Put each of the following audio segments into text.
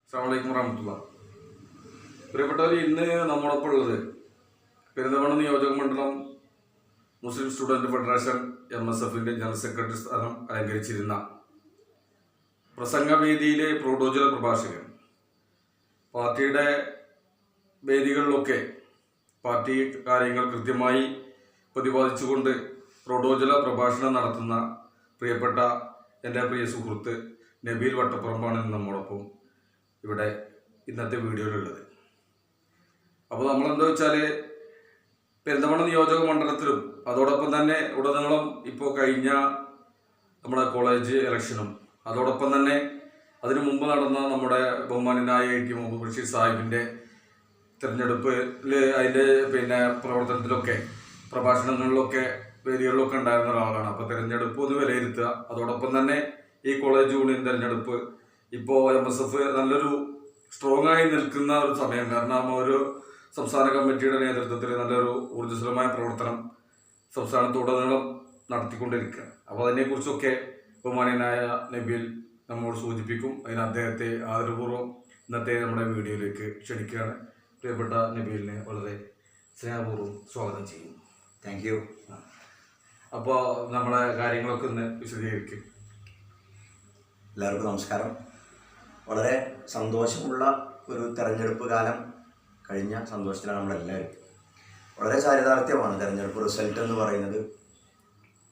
അസ്സലാമു വറഹ്മത്തുള്ളാ. പ്രിയപ്പെട്ടവർ, ഇന്ന് നമ്മളൊപ്പം ഉള്ളത് പെരിന്തൽമണ്ണ നിയോജക മണ്ഡലം മുസ്ലിം സ്റ്റുഡൻറ് ഫെഡറേഷൻ MSFന്റെ ജനറൽ സെക്രട്ടറി സ്ഥാനം അലങ്കരിച്ചിരുന്ന പ്രസംഗവേദിയിലെ പ്രോട്ടോജല പ്രഭാഷകൻ, പാർട്ടിയുടെ വേദികളിലൊക്കെ പാർട്ടി കാര്യങ്ങൾ കൃത്യമായി പ്രതിപാദിച്ചുകൊണ്ട് പ്രോട്ടോജല പ്രഭാഷണം നടത്തുന്ന പ്രിയപ്പെട്ട എൻ്റെ പ്രിയ സുഹൃത്ത് നബീൽ വട്ടപ്പറമ്പാണ് നമ്മോടൊപ്പം ഇവിടെ ഇന്നത്തെ വീഡിയോയിലുള്ളത്. അപ്പോൾ നമ്മളെന്താ വെച്ചാൽ പെരിന്തൽമണ്ണ നിയോജക മണ്ഡലത്തിലും അതോടൊപ്പം തന്നെ ഉടനീളം ഇപ്പോൾ കഴിഞ്ഞ നമ്മുടെ കോളേജ് ഇലക്ഷനും അതോടൊപ്പം തന്നെ അതിനു മുമ്പ് നടന്ന നമ്മുടെ ബഹുമാന്യനായ AT മുഹമ്മദ് ബഷീർ സാഹിബിൻ്റെ തിരഞ്ഞെടുപ്പിൽ അതിൻ്റെ പ്രവർത്തനത്തിലൊക്കെ പ്രഭാഷണങ്ങളിലൊക്കെ വേദികളിലൊക്കെ ഉണ്ടായിരുന്ന ഒരാളാണ്. അപ്പോൾ തിരഞ്ഞെടുപ്പ് ഒന്ന് വിലയിരുത്തുക, അതോടൊപ്പം തന്നെ ഈ കോളേജ് യൂണിയൻ തിരഞ്ഞെടുപ്പ് ഇപ്പോൾ MSF നല്ലൊരു സ്ട്രോങ് ആയി നിൽക്കുന്ന ഒരു സമയം. കാരണം ഒരു സംസ്ഥാന കമ്മിറ്റിയുടെ നേതൃത്വത്തിൽ നല്ലൊരു ഊർജ്ജസ്വലമായ പ്രവർത്തനം സംസ്ഥാനത്തുടനീളം നടത്തിക്കൊണ്ടിരിക്കുക. അപ്പോൾ അതിനെക്കുറിച്ചൊക്കെ ബഹുമാന്യനായ നബീൽ നമ്മോട് സൂചിപ്പിക്കും. അതിന് അദ്ദേഹത്തെ ആദരപൂർവ്വം ഇന്നത്തെ നമ്മുടെ വീഡിയോയിലേക്ക് ക്ഷണിക്കുകയാണ്. പ്രിയപ്പെട്ട നബീലിനെ വളരെ സ്നേഹപൂർവ്വം സ്വാഗതം ചെയ്യും. Thank you. അപ്പോൾ നമ്മുടെ കാര്യങ്ങളൊക്കെ ഒന്ന് വിശദീകരിക്കും. എല്ലാവർക്കും നമസ്കാരം. വളരെ സന്തോഷമുള്ള ഒരു തെരഞ്ഞെടുപ്പ് കാലം കഴിഞ്ഞ സന്തോഷത്തിലാണ് നമ്മളെല്ലാവരും. വളരെ ചാരിതാർത്ഥ്യമാണ് തെരഞ്ഞെടുപ്പ് റിസൾട്ട് എന്ന് പറയുന്നത്.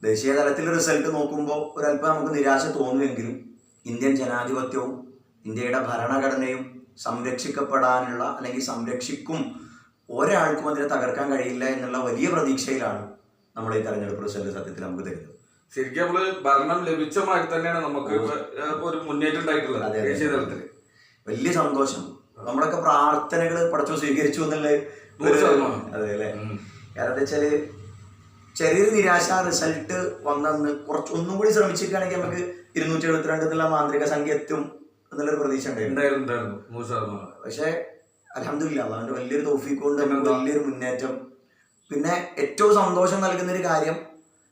ദേശീയ തലത്തിൽ റിസൾട്ട് നോക്കുമ്പോൾ ഒരല്പം നമുക്ക് നിരാശ തോന്നുമെങ്കിലും ഇന്ത്യൻ ജനാധിപത്യവും ഇന്ത്യയുടെ ഭരണഘടനയും സംരക്ഷിക്കപ്പെടാനുള്ള അല്ലെങ്കിൽ സംരക്ഷിക്കും, ഒരാൾക്കും അതിനെ തകർക്കാൻ കഴിയില്ല എന്നുള്ള വലിയ പ്രതീക്ഷയിലാണ് നമ്മുടെ ഈ തെരഞ്ഞെടുപ്പ് റിസൾട്ട് സത്യത്തിൽ നമുക്ക് തരുന്നത്. ശരിക്കും നമ്മള് ഭരണം ലഭിച്ച മാതിരി തന്നെയാണ് നമുക്ക് ഒരു മുന്നേറ്റം ഉണ്ടായിട്ടുള്ളത് ദേശീയ തലത്തിൽ. വലിയ സന്തോഷം. നമ്മളൊക്കെ പ്രാർത്ഥനകൾ പടച്ചോ സ്വീകരിച്ചു എന്നുള്ള അതെ അല്ലേ. കാരണം എന്താ വെച്ചാല് ചെറിയൊരു നിരാശ റിസൾട്ട് വന്നെന്ന് ഒന്നും കൂടി ശ്രമിച്ചിരിക്കുകയാണെങ്കിൽ നമുക്ക് 272 എന്നുള്ള മാന്ത്രിക സംഖ്യ എത്തും എന്നുള്ളൊരു പ്രതീക്ഷ ഉണ്ടായിരുന്നു. പക്ഷെ അൽഹംദുലില്ലാ അതുകൊണ്ട് വലിയൊരു തൗഫീഖ് കൊണ്ട് വലിയൊരു മുന്നേറ്റം. പിന്നെ ഏറ്റവും സന്തോഷം നൽകുന്നൊരു കാര്യം,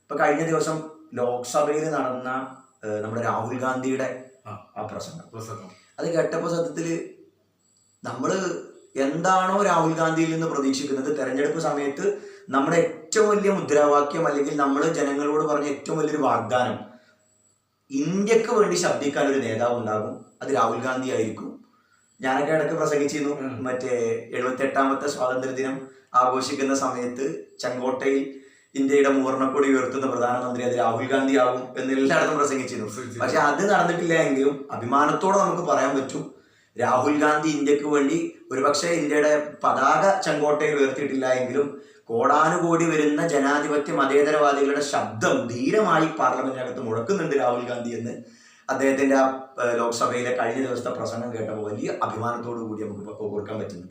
ഇപ്പൊ കഴിഞ്ഞ ദിവസം ലോക്സഭയിൽ നടന്ന നമ്മുടെ രാഹുൽ ഗാന്ധിയുടെ ആ പ്രസംഗം അത് കേട്ടപ്പോൾ സത്യത്തില് നമ്മള് എന്താണോ രാഹുൽ ഗാന്ധിയിൽ നിന്ന് പ്രതീക്ഷിക്കുന്നത്, തെരഞ്ഞെടുപ്പ് സമയത്ത് നമ്മുടെ ഏറ്റവും വലിയ മുദ്രാവാക്യം അല്ലെങ്കിൽ നമ്മൾ ജനങ്ങളോട് പറഞ്ഞ ഏറ്റവും വലിയൊരു വാഗ്ദാനം, ഇന്ത്യക്ക് വേണ്ടി ശബ്ദിക്കാൻ ഒരു നേതാവ് ഉണ്ടാകും, അത് രാഹുൽ ഗാന്ധി ആയിരിക്കും. ഞാനൊക്കെ ഇടയ്ക്ക് പ്രസംഗിച്ചിരുന്നു. മറ്റേ 78ാമത്തെ സ്വാതന്ത്ര്യ ദിനം ആഘോഷിക്കുന്ന സമയത്ത് ചെങ്കോട്ടയിൽ ഇന്ത്യയുടെ മൂർണ്ണക്കൊടി ഉയർത്തുന്ന പ്രധാനമന്ത്രി അത് രാഹുൽ ഗാന്ധി ആകും എന്ന് എല്ലായിടത്തും പ്രസംഗിച്ചിരുന്നു. പക്ഷെ അത് നടന്നിട്ടില്ല എങ്കിലും അഭിമാനത്തോടെ നമുക്ക് പറയാൻ പറ്റും, രാഹുൽ ഗാന്ധി ഇന്ത്യക്ക് വേണ്ടി ഒരുപക്ഷെ ഇന്ത്യയുടെ പതാക ചെങ്കോട്ടയിൽ ഉയർത്തിയിട്ടില്ല എങ്കിലും കോടാനുകോടി വരുന്ന ജനാധിപത്യ മതേതരവാദികളുടെ ശബ്ദം ധീരമായി പാർലമെന്റിനകത്ത് മുഴക്കുന്നുണ്ട് രാഹുൽ ഗാന്ധി എന്ന് അദ്ദേഹത്തിന്റെ ആ ലോക്സഭയിലെ കഴിഞ്ഞ ദിവസത്തെ പ്രസംഗം കേട്ടപ്പോൾ വലിയ അഭിമാനത്തോടു കൂടി നമുക്ക് ഓർക്കാൻ പറ്റുന്നു.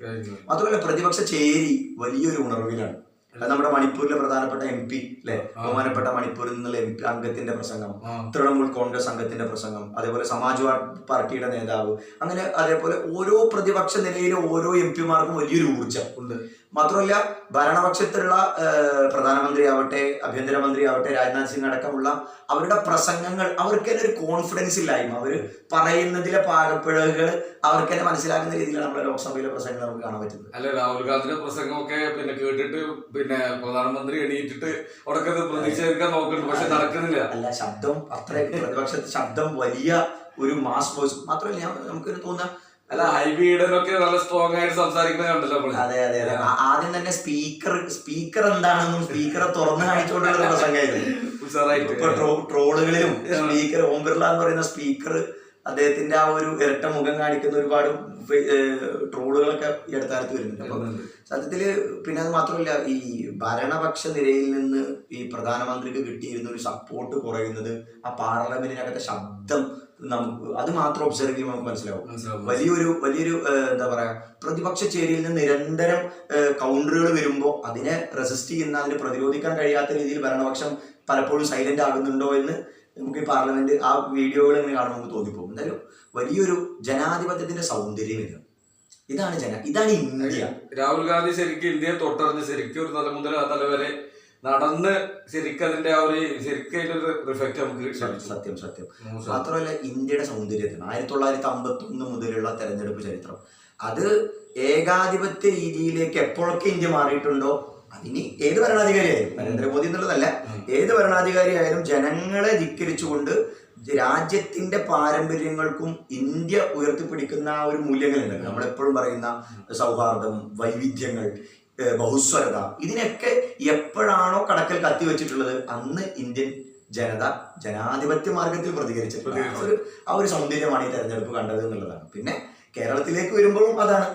മാത്രമല്ല പ്രതിപക്ഷ ചേരി വലിയൊരു ഉണർവിലാണ്. നമ്മുടെ മണിപ്പൂരിലെ പ്രധാനപ്പെട്ട MP അല്ലെ, ബഹുമാനപ്പെട്ട മണിപ്പൂരിൽ നിന്നുള്ള MP അംഗത്തിന്റെ പ്രസംഗം, തൃണമൂൽ കോൺഗ്രസ് അംഗത്തിന്റെ പ്രസംഗം, അതേപോലെ സമാജ്വാദി പാർട്ടിയുടെ നേതാവ്, അങ്ങനെ അതേപോലെ ഓരോ പ്രതിപക്ഷ നിലയിലെ ഓരോ MP മാർക്കും വലിയൊരു ഊർജ്ജം ഉണ്ട്. മാത്രമല്ല ഭരണപക്ഷത്തിലുള്ള പ്രധാനമന്ത്രി ആവട്ടെ, ആഭ്യന്തരമന്ത്രി ആവട്ടെ, രാജ്നാഥ് സിംഗ് അടക്കമുള്ള അവരുടെ പ്രസംഗങ്ങൾ അവർക്ക് തന്നെ ഒരു കോൺഫിഡൻസ് ഇല്ലായ്മ, അവർ പറയുന്നതിലെ പാകപ്പിഴവുകൾ അവർക്ക് തന്നെ മനസ്സിലാക്കുന്ന രീതിയിലാണ് നമ്മുടെ ലോക്സഭയിലെ പ്രസംഗങ്ങൾ നമുക്ക് കാണാൻ പറ്റുന്നത്. അല്ല, രാഹുൽ ഗാന്ധിയുടെ പ്രസംഗമൊക്കെ കേട്ടിട്ട് പ്രധാനമന്ത്രി എണീറ്റിട്ട് അവിടെ പ്രതീക്ഷിക്കാൻ നോക്കുന്നുണ്ട്, പക്ഷെ നടക്കുന്നില്ല. അല്ല, ശബ്ദം അത്ര പ്രതിപക്ഷ ശബ്ദം വലിയ ഒരു മാസ് വോയിസ്. മാത്രമല്ല നമുക്ക് തോന്നുന്ന അല്ല, ഹൈബിയുടെയൊക്കെ നല്ല സ്ട്രോങ് ആയിട്ട് സംസാരിക്കുന്നത് കണ്ടല്ലോ. അതെ അതെ അതെ. ആദ്യം തന്നെ സ്പീക്കർ എന്താണെന്നും സ്പീക്കറെ തുറന്നു കാണിച്ചുകൊണ്ടുള്ള പ്രസംഗമായിരുന്നു. ഇപ്പൊ ട്രോളുകളിലും സ്പീക്കർ ഓം ബിർള എന്ന് പറയുന്ന സ്പീക്കർ അദ്ദേഹത്തിന്റെ ആ ഒരു ഇരട്ട മുഖം കാണിക്കുന്ന ഒരുപാട് ട്രോളുകളൊക്കെ ഈ അടുത്ത കാലത്ത് വരുന്നുണ്ട്. അപ്പൊ സത്യത്തില് പിന്നെ അത് മാത്രമല്ല, ഈ ഭരണപക്ഷ നിരയിൽ നിന്ന് ഈ പ്രധാനമന്ത്രിക്ക് കിട്ടിയിരുന്ന ഒരു സപ്പോർട്ട് കുറയുന്നത് ആ പാർലമെന്റിനകത്തെ ശബ്ദം നമുക്ക് അത് മാത്രം ഒബ്സർവ് ചെയ്യുമ്പോൾ നമുക്ക് മനസ്സിലാവും. വലിയൊരു എന്താ പറയാ, പ്രതിപക്ഷ ചേരിയിൽ നിന്ന് നിരന്തരം കൗണ്ടറുകൾ വരുമ്പോൾ അതിനെ റെസിസ്റ്റ് ചെയ്യുന്ന, അതിനെ പ്രതിരോധിക്കാൻ കഴിയാത്ത രീതിയിൽ ഭരണപക്ഷം പലപ്പോഴും സൈലന്റ് ആകുന്നുണ്ടോ എന്ന് നമുക്ക് ഈ പാർലമെന്റ് ആ വീഡിയോകൾ ഇങ്ങനെ കാണുമ്പോൾ നമുക്ക് തോന്നിപ്പോകും. എന്തായാലും വലിയൊരു ജനാധിപത്യത്തിന്റെ സൗന്ദര്യം ഇതാണ് ഇന്ത്യ. രാഹുൽ ഗാന്ധി ശരിക്കും ഇന്ത്യയെ തൊട്ടറിഞ്ഞ് ശരിക്കും ഒരു തല മുതൽ ആ തല വരെ നടന്ന് ശരിക്കും അതിന്റെ ആ ഒരു ശരിക്കും അതിന്റെ ഒരു റിഫക്റ്റ് നമുക്ക് സത്യം സത്യം. മാത്രമല്ല ഇന്ത്യയുടെ സൗന്ദര്യത്തിന് 1951 മുതലുള്ള തെരഞ്ഞെടുപ്പ് ചരിത്രം അത് ഏകാധിപത്യ രീതിയിലേക്ക് എപ്പോഴൊക്കെ ഇന്ത്യ മാറിയിട്ടുണ്ടോ, അതിന് ഏത് ഭരണാധികാരിയായാലും നരേന്ദ്രമോദി എന്നുള്ളതല്ല, ഏത് ഭരണാധികാരിയായാലും ജനങ്ങളെ ധിക്കരിച്ചുകൊണ്ട് രാജ്യത്തിന്റെ പാരമ്പര്യങ്ങൾക്കും ഇന്ത്യ ഉയർത്തിപ്പിടിക്കുന്ന ആ ഒരു മൂല്യങ്ങളുണ്ട്. നമ്മളെപ്പോഴും പറയുന്ന സൗഹാർദ്ദം, വൈവിധ്യങ്ങൾ, ബഹുസ്വരത, ഇതിനൊക്കെ എപ്പോഴാണോ കടക്കൽ കത്തിവെച്ചിട്ടുള്ളത് അന്ന് ഇന്ത്യൻ ജനത ജനാധിപത്യ മാർഗത്തിൽ പ്രതികരിച്ചിട്ടുള്ളത്. ആ ഒരു സൗന്ദര്യമാണ് ഈ തെരഞ്ഞെടുപ്പ് കണ്ടത് എന്നുള്ളതാണ്. പിന്നെ കേരളത്തിലേക്ക് വരുമ്പോഴും അതാണ്,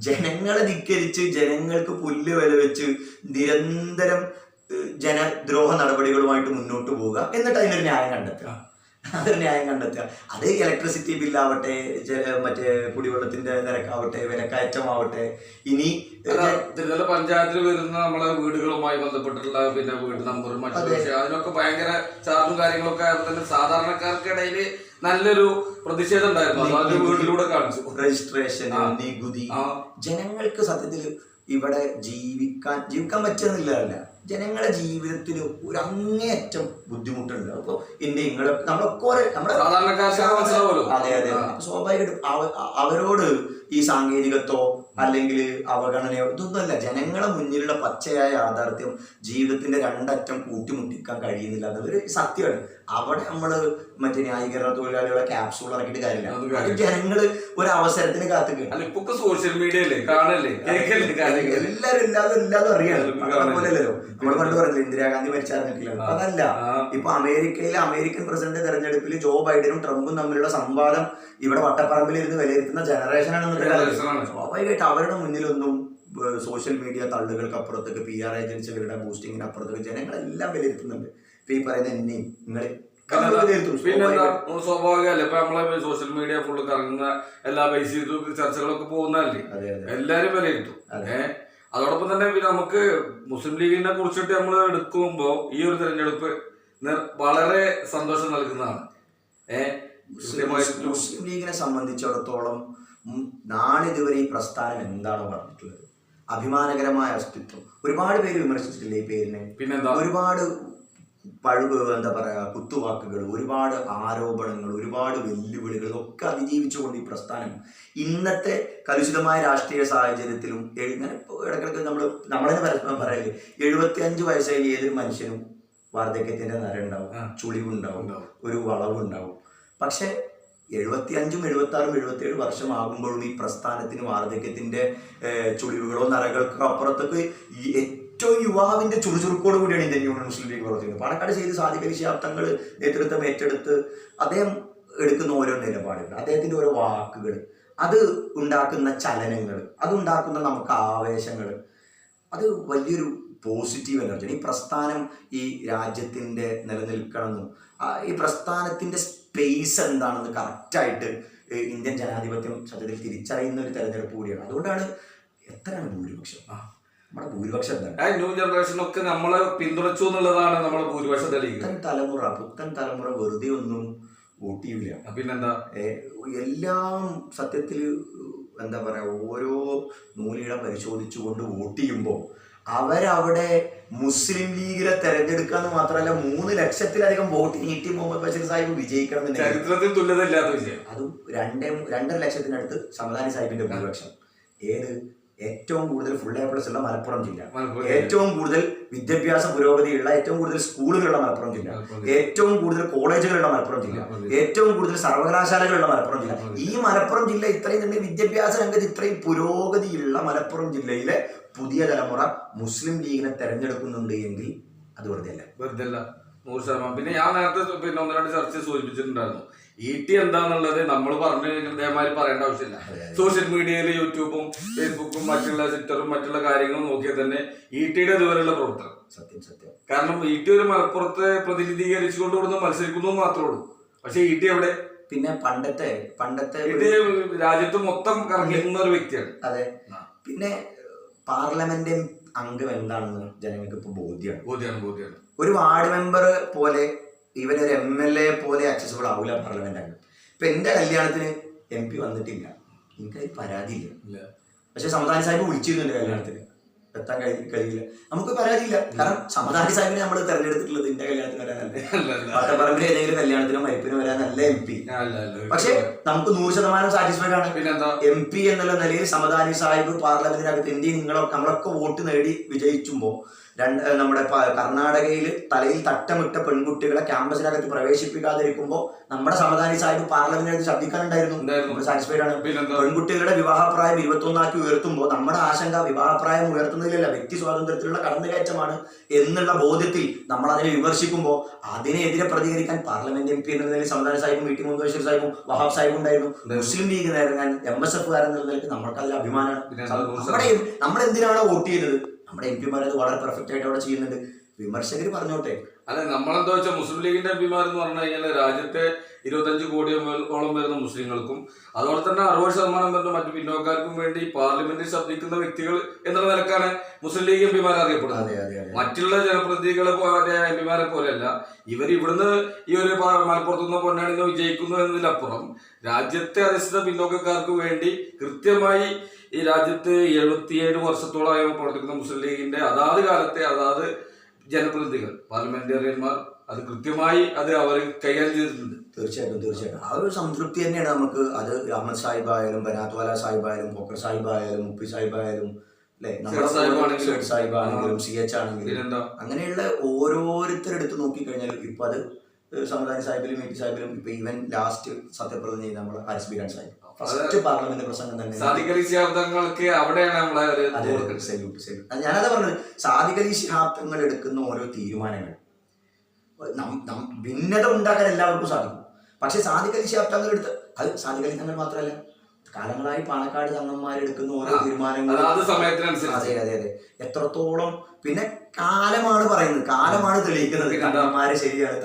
ജനങ്ങളെ ധിക്കരിച്ച് ജനങ്ങൾക്ക് പുല്ല് വില വെച്ച് നിരന്തരം ജനദ്രോഹ നടപടികളുമായിട്ട് മുന്നോട്ട് പോവുക, എന്നിട്ട് അതിനൊരു ന്യായം കണ്ടെത്തുക. അത് ഇലക്ട്രിസിറ്റി ബില്ലാവട്ടെ, മറ്റേ കുടിവെള്ളത്തിന്റെ നിരക്കാവട്ടെ, വിലക്കയറ്റമാവട്ടെ, ഇനി പഞ്ചായത്തിൽ വരുന്ന നമ്മളെ വീടുകളുമായി ബന്ധപ്പെട്ടിട്ടുള്ള പിന്നെ വീട് നമ്പറും മറ്റു അതിനൊക്കെ ഭയങ്കര ചാർജും കാര്യങ്ങളൊക്കെ തന്നെ സാധാരണക്കാർക്കിടയിൽ നല്ലൊരു പ്രതിഷേധം ഉണ്ടായിരുന്നു. വീട്ടിലൂടെ കാണിച്ചു രജിസ്ട്രേഷൻ, നികുതി. ജനങ്ങൾക്ക് സത്യത്തിൽ ഇവിടെ ജീവിക്കാൻ പറ്റുന്നില്ല. ജനങ്ങളുടെ ജീവിതത്തിൽ ഒരു അങ്ങേയറ്റം ബുദ്ധിമുട്ടുണ്ട്. അപ്പോൾ നമ്മളൊക്കെ അതെ അതെ സ്വാഭാവികമായിട്ടും അവരോട് ഈ സാങ്കേതികത്വോ അല്ലെങ്കിൽ അവഗണനയോ ഇതൊന്നുമല്ല. ജനങ്ങളെ മുന്നിലുള്ള പച്ചയായ യാഥാർത്ഥ്യം ജീവിതത്തിന്റെ രണ്ടറ്റം കൂട്ടിമുട്ടിക്കാൻ കഴിയുന്നില്ല എന്നതൊരു സത്യമാണ്. അവിടെ നമ്മള് മറ്റേ ന്യായീകരണ തൊഴിലാളികളെ ക്യാപ്സൂൾ ഇറക്കിയിട്ട് കാര്യമില്ല. ജനങ്ങള് ഒരു അവസരത്തിന് കാത്തുക. സോഷ്യൽ മീഡിയയിലെ എല്ലാരും ഇല്ലാതെ അറിയാലോ. പോലെയല്ലോ നമ്മൾ പണ്ട് പറഞ്ഞില്ല ഇന്ദിരാഗാന്ധി മരിച്ചറിഞ്ഞിട്ടില്ല. അതല്ല, ഇപ്പൊ അമേരിക്കൻ പ്രസിഡന്റ് തെരഞ്ഞെടുപ്പിൽ ജോ ബൈഡനും ട്രംപും തമ്മിലുള്ള സംവാദം ഇവിടെ വട്ടപ്പറമ്പിൽ ഇരുന്ന് വിലയിരുത്തുന്ന ജനറേഷനാണെന്ന്. സ്വാഭാവികമായിട്ട് അവരുടെ മുന്നിലൊന്നും സോഷ്യൽ മീഡിയ തള്ളുകൾക്ക് അപ്പുറത്തേക്ക് PR ഏജൻസികളുടെ ബൂസ്റ്റിങ്ങിന് അപ്പുറത്തേക്ക് ജനങ്ങളെല്ലാം വിലയിരുത്തുന്നുണ്ട്. ഇപ്പൊ ഈ പറയുന്ന എന്നെയും നിങ്ങൾ സ്വാഭാവികമല്ലേ. ഇപ്പൊ നമ്മളെ സോഷ്യൽ മീഡിയ ഫുള്ള് കറങ്ങുന്ന എല്ലാ ബേസ് ചർച്ചകളൊക്കെ പോകുന്നതല്ലേ, എല്ലാരും വിലയിരുത്തും. അതോടൊപ്പം തന്നെ നമുക്ക് മുസ്ലിം ലീഗിനെ കുറിച്ചിട്ട് നമ്മൾ എടുക്കുമ്പോ ഈ ഒരു തെരഞ്ഞെടുപ്പ് വളരെ സന്തോഷം നൽകുന്നതാണ്. മുസ്ലിം ലീഗിനെ സംബന്ധിച്ചിടത്തോളം നാളിതുവരെ ഈ പ്രസ്ഥാനം എന്താണോ പറഞ്ഞിട്ടുള്ളത്, അഭിമാനകരമായ അസ്തിത്വം. ഒരുപാട് പേര് വിമർശിച്ചിട്ടില്ല ഈ പേരിനെ. പിന്നെന്താ, ഒരുപാട് എന്താ പറയാ കുത്തുവാക്കുകൾ, ഒരുപാട് ആരോപണങ്ങൾ, ഒരുപാട് വെല്ലുവിളികൾ ഒക്കെ അതിജീവിച്ചുകൊണ്ട് ഈ പ്രസ്ഥാനം ഇന്നത്തെ കലുഷിതമായ രാഷ്ട്രീയ സാഹചര്യത്തിലും ഇങ്ങനെ ഇടയ്ക്കിടയ്ക്ക് നമ്മളെ പരസ്പരം പറയല്ലേ, 75 വയസ്സായി ഏതൊരു മനുഷ്യനും വാർദ്ധക്യത്തിന്റെ നരണ്ടാവും, ചുളിവുണ്ടാവും, ഒരു വളവുണ്ടാവും. പക്ഷെ 75, 76, 77 വർഷമാകുമ്പോഴും ഈ പ്രസ്ഥാനത്തിന് വാർദ്ധക്യത്തിന്റെ ചുളിവുകളോ നരകൾക്കോ അപ്പുറത്തേക്ക് ഏറ്റവും യുവാവിന്റെ ചുറുചുറുക്കോട് കൂടിയാണ് ഇന്ത്യൻ യൂണിയൻ മുസ്ലിം ലീഗ് പ്രവർത്തിക്കുന്നത്. പാണക്കാട് ചെയ്ത് സാദിഖ് അലി ശിഹാബ് തങ്ങൾ നേതൃത്വം ഏറ്റെടുത്ത് അദ്ദേഹം എടുക്കുന്ന ഓരോ നിലപാടുകൾ, അദ്ദേഹത്തിന്റെ ഓരോ വാക്കുകൾ, അത് ഉണ്ടാക്കുന്ന ചലനങ്ങൾ, അതുണ്ടാക്കുന്ന നമുക്ക് ആവേശങ്ങൾ, അത് വലിയൊരു പോസിറ്റീവ് എനർജിയാണ്. ഈ പ്രസ്ഥാനം ഈ രാജ്യത്തിന്റെ നിലനിൽക്കണമെന്നും ഈ പ്രസ്ഥാനത്തിന്റെ സ്പേസ് എന്താണെന്ന് കറക്റ്റായിട്ട് ഇന്ത്യൻ ജനാധിപത്യം സത്യത്തിൽ തിരിച്ചറിയുന്ന ഒരു തെരഞ്ഞെടുപ്പ് കൂടിയാണ്. അതുകൊണ്ടാണ് എത്രയാണ് ഭൂരിപക്ഷം, നമ്മുടെ ഭൂരിപക്ഷം എന്താണ്, ന്യൂ ജനറേഷനൊക്കെ നമ്മളെ പിന്തുണച്ചു എന്നുള്ളതാണ് നമ്മുടെ ഭൂരിപക്ഷം തെളിയിക്കുന്നത്. പുത്തൻ തലമുറ വെറുതെ ഒന്നും വോട്ട് ചെയ്യില്ല. പിന്നെന്താ, എല്ലാം സത്യത്തിൽ എന്താ പറയാ, ഓരോ നൂലിടം പരിശോധിച്ചുകൊണ്ട് വോട്ട് ചെയ്യുമ്പോൾ അവരവിടെ മുസ്ലിം ലീഗിനെ തെരഞ്ഞെടുക്കാന്ന് മാത്രമല്ല 3 ലക്ഷത്തിലധികം വോട്ട് നീട്ടി മുഹമ്മദ് ബഷീർ സാഹിബ് വിജയിക്കണം ചരിത്രത്തിൽ തുല്യതയില്ലാത്ത വിജയം. അതും 2.5 ലക്ഷത്തിനടുത്ത് സമദാനി സാഹിബിന്റെ ഭൂരിപക്ഷം. ഏറ്റവും കൂടുതൽ ഫുൾ A+ ഉള്ള മലപ്പുറം ജില്ല, ഏറ്റവും കൂടുതൽ വിദ്യാഭ്യാസ പുരോഗതിയുള്ള, ഏറ്റവും കൂടുതൽ സ്കൂളുകളുള്ള മലപ്പുറം ജില്ല, ഏറ്റവും കൂടുതൽ കോളേജുകളുള്ള മലപ്പുറം ജില്ല, ഏറ്റവും കൂടുതൽ സർവകലാശാലകളുള്ള മലപ്പുറം ജില്ല. ഈ മലപ്പുറം ജില്ല ഇത്രയും തന്നെ വിദ്യാഭ്യാസ രംഗത്ത് ഇത്രയും പുരോഗതിയുള്ള മലപ്പുറം ജില്ലയിലെ പുതിയ തലമുറ മുസ്ലിം ലീഗിനെ തെരഞ്ഞെടുക്കുന്നുണ്ട് എങ്കിൽ അത് വെറുതെ അല്ല 100%. പിന്നെ ഞാൻ നേരത്തെ 1-2 ചർച്ച സൂചിപ്പിച്ചിട്ടുണ്ടായിരുന്നു. ET എന്താന്നുള്ളത് നമ്മൾ പറഞ്ഞു ഇതേമാതിരി പറയേണ്ട ആവശ്യമില്ല. സോഷ്യൽ മീഡിയയിൽ യൂട്യൂബും ഫേസ്ബുക്കും മറ്റുള്ള ട്വിറ്ററും മറ്റുള്ള കാര്യങ്ങളും നോക്കിയാൽ തന്നെ ETയുടെ ഇതുവരെയുള്ള പ്രവർത്തനം സത്യം. കാരണം ET ഒരു മലപ്പുറത്തെ പ്രതിനിധീകരിച്ചുകൊണ്ട് ഇവിടുന്ന് മത്സരിക്കുന്നു മാത്രമേ ഉള്ളൂ. പക്ഷെ ET എവിടെ? പിന്നെ പണ്ടത്തെ രാജ്യത്ത് മൊത്തം കറങ്ങിക്കുന്ന ഒരു വ്യക്തിയാണ്. അതെ. പിന്നെ പാർലമെന്റ് അംഗം എന്താണെന്ന് ജനങ്ങൾക്ക് ഇപ്പൊ ബോധ്യമാണ്. ഒരു വാർഡ് മെമ്പർ പോലെ ഇവനൊരു MLA പോലെ ആക്സസിബിൾ ആവില്ല പാർലമെന്റ് അംഗം. ഇപ്പൊ എന്റെ കല്യാണത്തിന് MP വന്നിട്ടില്ല, എനിക്കത് പരാതിയില്ല. പക്ഷെ സമദാനി സാഹിബ് വിളിച്ചിരുന്നു എന്റെ കല്യാണത്തിന്. എത്താൻ കഴിയില്ല. നമുക്ക് പരാതിയില്ല. കാരണം സമദാനി സാഹിബിനെ നമ്മൾ തെരഞ്ഞെടുത്തിട്ടുള്ളത് എന്റെ കല്യാണത്തിന് വരാനല്ല, പാട്ടപ്പറമ്പിലെ ഏതെങ്കിലും കല്യാണത്തിനോ മരിപ്പിനോ വരാനല്ല MP. പക്ഷെ നമുക്ക് 100% സാറ്റിസ്ഫൈഡ് ആണ്. MP എന്നുള്ള നിലയിൽ സമദാനി സാഹിബ് പാർലമെന്റിനകത്ത് ഇന്ത്യയിൽ നമ്മളൊക്കെ വോട്ട് നേടി വിജയിച്ചുമ്പോ നമ്മുടെ കർണാടകയിൽ തലയിൽ തട്ടമിട്ട പെൺകുട്ടികളെ ക്യാമ്പസിനകത്ത് പ്രവേശിപ്പിക്കാതിരിക്കുമ്പോൾ നമ്മുടെ സമദാനി സാഹിബ് പാർലമെന്റിനകത്ത് ശബ്ദിക്കാനുണ്ടായിരുന്നു. സാറ്റിസ്ഫൈഡ് ആണ്. പെൺകുട്ടികളുടെ വിവാഹപ്രായം 21 ഉയർത്തുമ്പോൾ നമ്മുടെ ആശങ്ക വിവാഹപ്രായം ഉയർത്തുന്നതിലല്ല, വ്യക്തി സ്വാതന്ത്ര്യത്തിലുള്ള കടന്നുകയറ്റമാണ് എന്നുള്ള ബോധ്യത്തിൽ നമ്മൾ അതിനെ വിമർശിക്കുമ്പോൾ അതിനെതിരെ പ്രതികരിക്കാൻ പാർലമെന്റ് MP എന്ന നിലയിൽ സമദാനി സാഹിബും VT മുഹമ്മദ് ബഷീർ സാഹിബും വഹാബ് സാഹിബും ഉണ്ടായിരുന്നു. മുസ്ലിം ലീഗ് നേതാൻ MSF എന്നുള്ള നിലയ്ക്ക് നമ്മൾക്ക് അതിൽ അഭിമാനമാണ്. നമ്മളെന്തിനാണോ വോട്ട് ചെയ്തത്, നമ്മുടെ MP അത് വളരെ പെർഫെക്റ്റ് ആയിട്ട് അവിടെ ചെയ്യുന്നുണ്ട്. വിമർശകർ പറഞ്ഞോട്ടെ. അതെ, നമ്മളെന്താ വെച്ചാൽ മുസ്ലിം ലീഗിന്റെ MP എന്ന് പറഞ്ഞു കഴിഞ്ഞാൽ രാജ്യത്തെ 25 കോടിയോളം വരുന്ന മുസ്ലിങ്ങൾക്കും അതുപോലെ തന്നെ 60% വരുന്ന മറ്റു പിന്നോക്കാർക്കും വേണ്ടി പാർലമെന്റിൽ ശബ്ദിക്കുന്ന വ്യക്തികൾ എന്നുള്ള നിലക്കാണ് മുസ്ലിം ലീഗ് MP അറിയപ്പെടുന്നത്. മറ്റുള്ള ജനപ്രതിനിധികളെ MP പോലെയല്ല ഇവർ ഇവിടുന്ന് ഈ ഒരു മലപ്പുറത്തുനിന്ന് പൊന്നാണിന്ന് വിജയിക്കുന്നു എന്നതിലപ്പുറം രാജ്യത്തെ അധിഷ്ഠിത പിന്നോക്കക്കാർക്ക് വേണ്ടി കൃത്യമായി ഈ രാജ്യത്ത് 77 വർഷത്തോളമായി പ്രവർത്തിക്കുന്ന മുസ്ലിം ലീഗിന്റെ അതാത് കാലത്തെ അതാത് ജനപ്രതിനിധികൾ പാർലമെന്റേറിയന്മാർ അത് കൃത്യമായി അത് അവർ കൈകാര്യം ചെയ്തിട്ടുണ്ട്. തീർച്ചയായിട്ടും ആ ഒരു സംതൃപ്തി തന്നെയാണ് നമുക്ക്. അത് അഹമ്മദ് സാഹിബ് ആയാലും ബനാത്വാല സാഹിബ് ആയാലും ഫോക്കർ സാഹിബ് ആയാലും മുപ്പി സാഹിബ് ആയാലും സാഹിബ് ആണെങ്കിലും CH ആണെങ്കിലും അങ്ങനെയുള്ള ഓരോരുത്തരെടുത്ത് നോക്കിക്കഴിഞ്ഞാലും ഇപ്പൊ അത് സമദാനി സാഹിബിലും VT സാഹിബിലും ഇപ്പൊ ഈവൻ ലാസ്റ്റ് സത്യപ്രതിജ്ഞ ചെയ്ത നമ്മുടെ ഹാരിസ് ബീരാൻ സാഹിബ് ഫസ്റ്റ് പാർലമെന്റ് പ്രസംഗം തന്നെ ഞാനതാ പറഞ്ഞത്. സാദിഖ് അലി ശിഹാബ് തങ്ങൾ എടുക്കുന്ന ഓരോ തീരുമാനങ്ങൾ ഭിന്നത ഉണ്ടാക്കാൻ എല്ലാവർക്കും സാധിക്കും. പക്ഷെ സാദിഖ് അലി ശിഹാബ് തങ്ങൾ എടുത്ത് അത് സാദിഖ് അലി തങ്ങൾ മാത്രമല്ല, കാലങ്ങളായി പാണക്കാട് തങ്ങന്മാരെടുക്കുന്ന ഓരോ തീരുമാനങ്ങൾ അതെ എത്രത്തോളം പിന്നെ കാലമാണ് പറയുന്നത്, കാലമാണ് തെളിയിക്കുന്നത്. തങ്ങന്മാര് ശരിയാണ്,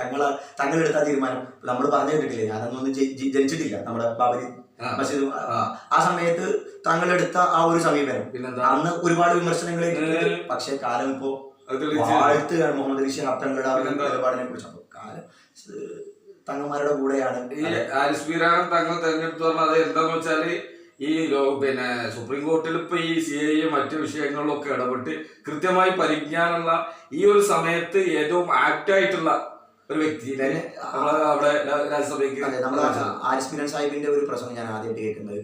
തങ്ങളെടുത്ത തീരുമാനം നമ്മൾ പറഞ്ഞു കേട്ടിട്ടില്ലേ, ഞാനൊന്നും ജനിച്ചിട്ടില്ല. നമ്മുടെ ബാബരി മസ്ജിദ് ആ സമയത്ത് തങ്ങളെടുത്ത ആ ഒരു സമീപനം അന്ന് ഒരുപാട് വിമർശനങ്ങൾ, പക്ഷെ കാലം ഇപ്പോ വാഴ്ത്തുകയാണ് മുഹമ്മദ് അലി ശിഹാബ് തങ്ങളുടെ നിലപാടിനെ കുറിച്ച്. അപ്പൊ കാലം തങ്ങന്മാരുടെ കൂടെയാണ്. ഈ ഹാരിസ് ബീരാൻ തങ്ങൾ തെരഞ്ഞെടുത്തു പറഞ്ഞത് എന്താന്ന് വെച്ചാല് ഈ പിന്നെ സുപ്രീം കോർട്ടിൽ ഇപ്പൊ ഈ CAA മറ്റു വിഷയങ്ങളിലൊക്കെ ഇടപെട്ട് കൃത്യമായി പരിജ്ഞാനമുള്ള ഈ ഒരു സമയത്ത് ഏറ്റവും ആക്ട് ആയിട്ടുള്ള ഒരു വ്യക്തി അവിടെ രാജ്യസഭയ്ക്ക്. ഹാരിസ് ബീരാൻ സാഹിബിന്റെ ഒരു പ്രസംഗം ഞാൻ ആദ്യമായിട്ട് കേൾക്കുന്നത്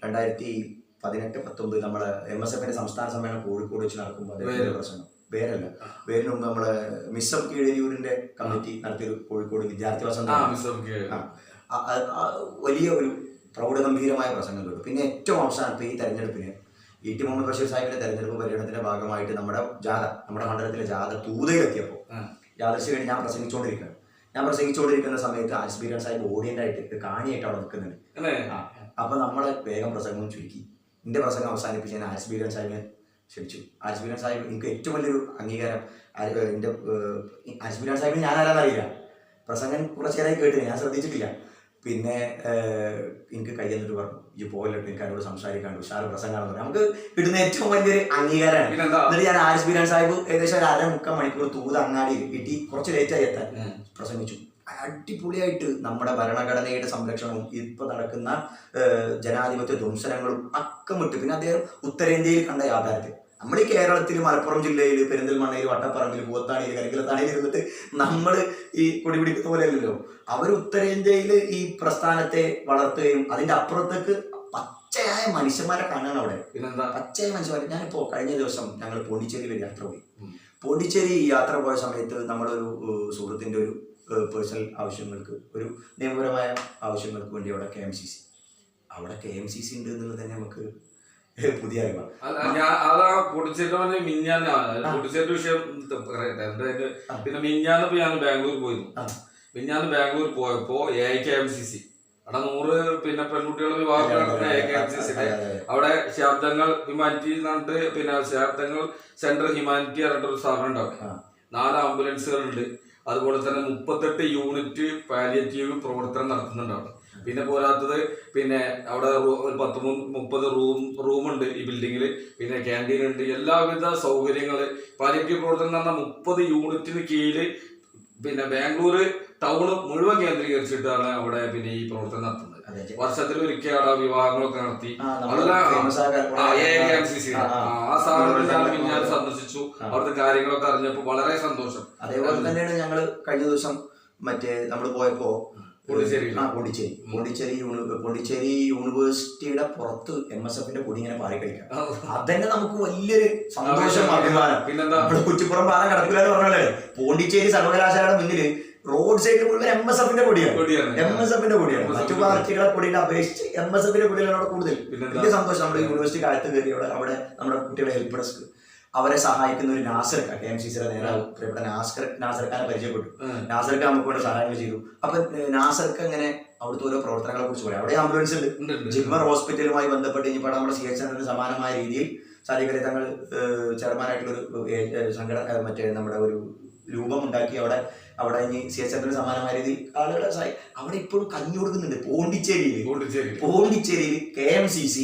2018-19 നമ്മളെ MSFന്റെ സംസ്ഥാന സമ്മേളനം കോഴിക്കോട് വെച്ച് നടക്കുമ്പോൾ അദ്ദേഹത്തിന്റെ പ്രസംഗം വേറല്ല, വേറിന് മുമ്പ് നമ്മളെ മിസ്സം കീഴരിയൂരിന്റെ കമ്മിറ്റി നടത്തിയൊരു കോഴിക്കോട് വിദ്യാർത്ഥി വസന്തം വലിയ ഒരു പ്രൗഢഗംഭീരമായ പ്രസംഗം കേട്ടു. പിന്നെ ഏറ്റവും അവസാനത്തെ ഈ തെരഞ്ഞെടുപ്പിന് VT മുഹമ്മദ് ബഷീർ സാഹിബിന്റെ തെരഞ്ഞെടുപ്പ് പര്യടനത്തിന്റെ ഭാഗമായിട്ട് നമ്മുടെ മണ്ഡലത്തിലെ ജാഥ തൂതയിലെത്തിയപ്പോൾ യാദൃശ്ചികമായിട്ട് ഞാൻ പ്രസംഗിച്ചുകൊണ്ടിരിക്കുന്ന സമയത്ത് ഹാരിസ് ബീരാൻ സാഹിബ് ഓഡിയൻ്റായിട്ട് കാണിയായിട്ട് അവിടെ നിൽക്കുന്നുണ്ട്. അപ്പൊ നമ്മളെ വേഗം പ്രസംഗം ചുരുക്കി എന്റെ പ്രസംഗം അവസാനിപ്പിച്ച് ഞാൻ ഹാരിസ് ബീരാൻ സാഹിബിനെ ക്ഷണിച്ചു. ഹാരിസ് ബീരാൻ സാഹിബ് എനിക്ക് ഏറ്റവും വലിയൊരു അംഗീകാരം. എൻ്റെ ഹാരിസ് ബീരാൻ സാഹിബിന് ഞാൻ ആരാന്നറിയില്ല, പ്രസംഗം കുറച്ചേരായി കേട്ടില്ല, ഞാൻ ശ്രദ്ധിച്ചിട്ടില്ല. പിന്നെ എനിക്ക് കൈ തന്നിട്ട് പറഞ്ഞു ഈ പോകല്ലോ, എനിക്ക് അതിനോട് സംസാരിക്കാണ്ട് ഉഷാറ് പ്രസംഗമാണെന്ന് പറഞ്ഞു. നമുക്ക് കിട്ടുന്ന ഏറ്റവും വലിയൊരു അംഗീകാരമാണ്. എന്നിട്ട് ഞാൻ ഹാരിസ് ബീരാൻ സാഹിബ് ഏകദേശം ഒരു 1.25 മണിക്കൂർ തൂത് അങ്ങാടിയിൽ കിട്ടി, കുറച്ച് ലേറ്റായി എത്താൻ പ്രസംഗിച്ചു. അടിപൊളിയായിട്ട് നമ്മുടെ ഭരണഘടനയുടെ സംരക്ഷണവും ഇപ്പൊ നടക്കുന്ന ജനാധിപത്യ ധ്വംസനങ്ങളും അക്കമിട്ട്. പിന്നെ അദ്ദേഹം ഉത്തരേന്ത്യയിൽ കണ്ട യാഥാർത്ഥ്യം, നമ്മുടെ ഈ കേരളത്തിൽ മലപ്പുറം ജില്ലയിൽ പെരിന്തൽമണ്ണയിൽ വട്ടപ്പറമ്പിൽ പൂവത്താണിയിൽ കരിക്കലത്താണിയിൽ ഇരുന്നിട്ട് നമ്മൾ ഈ കൊടി പിടിക്കുന്ന പോലെ അല്ലല്ലോ. അവർ ഉത്തരേന്ത്യയിൽ ഈ പ്രസ്ഥാനത്തെ വളർത്തുകയും അതിന്റെ അപ്പുറത്തേക്ക് പച്ചയായ മനുഷ്യന്മാരെ കാണാൻ അവിടെ പച്ചയായ മനുഷ്യന്മാരെ. ഞാനിപ്പോ കഴിഞ്ഞ ദിവസം ഞങ്ങൾ പോണ്ടിച്ചേരിയിൽ ഒരു യാത്ര പോയി. പോണ്ടിച്ചേരി യാത്ര പോയ സമയത്ത് നമ്മുടെ ഒരു സുഹൃത്തിന്റെ ഒരു പേഴ്സണൽ ആവശ്യങ്ങൾക്ക്, ഒരു നിയമപരമായ ആവശ്യങ്ങൾക്ക് വേണ്ടി അവിടെ KMCC ഉണ്ട് എന്നുള്ളത് തന്നെ നമുക്ക് പുതിയ അറിവാണ്. പൊടിച്ചേരി വിഷയം പിന്നെ മിഞ്ഞാന്ന് ഞാൻ ബാംഗ്ലൂർ പോയിരുന്നു. മിഞ്ഞാന്ന് ബാംഗ്ലൂർ പോയപ്പോ AIKMCC അവിടെ 100 പിന്നെ പെൺകുട്ടികളുടെ വിവാഹം നടത്തുന്ന AIKMCC അവിടെ ശാബ്ദങ്ങൾ ഹ്യൂമാനിറ്റി എന്നിട്ട് പിന്നെ ശാബ്ദങ്ങൾ സെൻട്രൽ ഹ്യൂമാനിറ്റി പറഞ്ഞിട്ടൊരു സ്ഥാപനം ഉണ്ടാവും. 4 ആംബുലൻസുകൾ ഉണ്ട്. അതുപോലെ തന്നെ 38 യൂണിറ്റ് പാലിയേറ്റീവ് പ്രവർത്തനം നടത്തുന്നുണ്ടാവും. പിന്നെ പോരാത്തത് പിന്നെ അവിടെ ഒരു 10-30 റൂമുണ്ട് ഈ ബിൽഡിങ്ങിൽ. പിന്നെ ക്യാൻറ്റീൻ ഉണ്ട്, എല്ലാവിധ സൗകര്യങ്ങൾ. പാലിയേറ്റീവ് പ്രവർത്തനം എന്ന് പറഞ്ഞാൽ 30 യൂണിറ്റിന് കീഴിൽ പിന്നെ ബാംഗ്ലൂർ ടൗണ് മുഴുവൻ കേന്ദ്രീകരിച്ചിട്ടാണ് അവിടെ പിന്നെ ഈ പ്രവർത്തനം നടത്തുന്നത്. വർഷത്തിൽ ഒരിക്കൽ അവിടെ വിവാഹങ്ങളൊക്കെ നടത്തി. ആ സ്ഥാപനത്തിൽ ഞാൻ സന്ദർശിച്ചു. അവിടുത്തെ കാര്യങ്ങളൊക്കെ അറിഞ്ഞപ്പോൾ വളരെ സന്തോഷം. അതേപോലെ തന്നെയാണ് ഞങ്ങൾ കഴിഞ്ഞ ദിവസം മറ്റേ നമ്മൾ പോയപ്പോ പോണ്ടിച്ചേരി യൂണിവേഴ്സിറ്റിയുടെ പുറത്ത് MSFന്റെ കൊടി ഇങ്ങനെ പാറി കളിക്കാം. അതന്നെ നമുക്ക് വലിയൊരു സന്തോഷം, അഭിമാനം. നമ്മുടെ കുറ്റിപ്പുറം പാലം കടക്കില്ലെന്ന് പറഞ്ഞാലേ പോണ്ടിച്ചേരി സർവകലാശാലയുടെ മുന്നിൽ റോഡ് സൈഡിൽ മുഴുവൻ MSFന്റെ കൊടിയാണ്. മറ്റു പാർട്ടികളെ കൊടിയുടെ അപേക്ഷിച്ച് MSFന്റെ കൊടിയാണ് അവിടെ കൂടുതൽ. വലിയ സന്തോഷം. നമ്മുടെ യൂണിവേഴ്സിറ്റി കാലത്ത് കയറി അവിടെ നമ്മുടെ കുട്ടികളെ ഹെൽപ്പ് ഡെസ്ക് അവരെ സഹായിക്കുന്ന ഒരു നാസർക്ക, KMCCയുടെ നേതാവ് പ്രിയപ്പെട്ട നാസർക്കാനെ പരിചയപ്പെട്ടു. നാസർക്ക് നമുക്ക് വേണ്ട സഹായങ്ങൾ ചെയ്തു. അപ്പൊ നാസർക്ക് ഇങ്ങനെ അവിടുത്തെ ഓരോ പ്രവർത്തനങ്ങളെ കുറിച്ച് പറയാം. അവിടെ ആംബുലൻസ് ഉണ്ട്. ജിഗ്മർ ഹോസ്പിറ്റലുമായി ബന്ധപ്പെട്ട് ഇനിയിപ്പോൾ നമ്മുടെ CH സെന്ററിന് സമാനമായ രീതിയിൽ സാദിഖലി തങ്ങൾ ചെയർമാനായിട്ടുള്ളൊരു മറ്റേ നമ്മുടെ ഒരു രൂപം ഉണ്ടാക്കി അവിടെ ഇനി CH സെന്ററിന് സമാനമായ രീതിയിൽ ആളുകളെ അവിടെ ഇപ്പോഴും കഞ്ഞി കൊടുക്കുന്നുണ്ട്. പോണ്ടിച്ചേരിയിൽ KMCC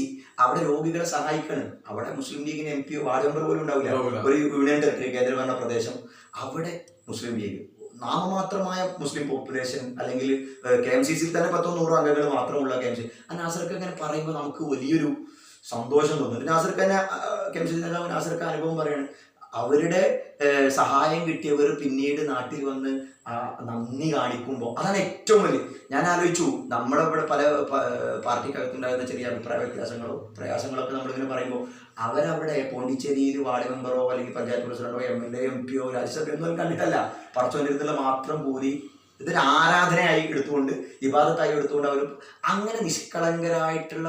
അവിടെ രോഗികളെ സഹായിക്കണം. അവിടെ മുസ്ലിം ലീഗിന് MP വാർഡ് മെമ്പർ പോലും ഉണ്ടാവില്ല. ഒരു യൂണിയൻ ടെറിട്ടറി, കേന്ദ്രഭരണ പ്രദേശം, അവിടെ മുസ്ലിം ലീഗ് നാമമാത്രമായ മുസ്ലിം പോപ്പുലേഷൻ, അല്ലെങ്കിൽ KMCCയിൽ തന്നെ 100 അംഗങ്ങൾ മാത്രമുള്ള KMC. ആ നാസർക്ക് അങ്ങനെ പറയുമ്പോൾ നമുക്ക് വലിയൊരു സന്തോഷം തോന്നുന്നുണ്ട്. നാസർക്ക് തന്നെ KMCC നേതാവ് നാസർക്ക് അനുഭവം പറയാണ്. അവരുടെ സഹായം കിട്ടിയവർ പിന്നീട് നാട്ടിൽ വന്ന് നന്ദി കാണിക്കുമ്പോൾ അതാണ് ഏറ്റവും വലിയ. ഞാൻ ആലോചിച്ചു, നമ്മുടെ ഇവിടെ പല പാർട്ടിക്കകത്തുണ്ടാകുന്ന ചെറിയ അഭിപ്രായ പ്രയാസങ്ങളൊക്കെ നമ്മളിങ്ങനെ പറയുമ്പോൾ അവരവിടെ പോണ്ടിച്ചേരിയിൽ വാർഡ് മെമ്പറോ അല്ലെങ്കിൽ പഞ്ചായത്ത് പ്രസിഡന്റോ MLA MP രാജ്യസഭയോ ഒന്നും കണ്ടിട്ടല്ല. പടച്ചോന്നിരുന്നുള്ള മാത്രം കൂടി ഇതൊരു ആരാധനയായി എടുത്തുകൊണ്ട്, ഇബാദത്തായി എടുത്തുകൊണ്ട് അവർ അങ്ങനെ നിഷ്കളങ്കരായിട്ടുള്ള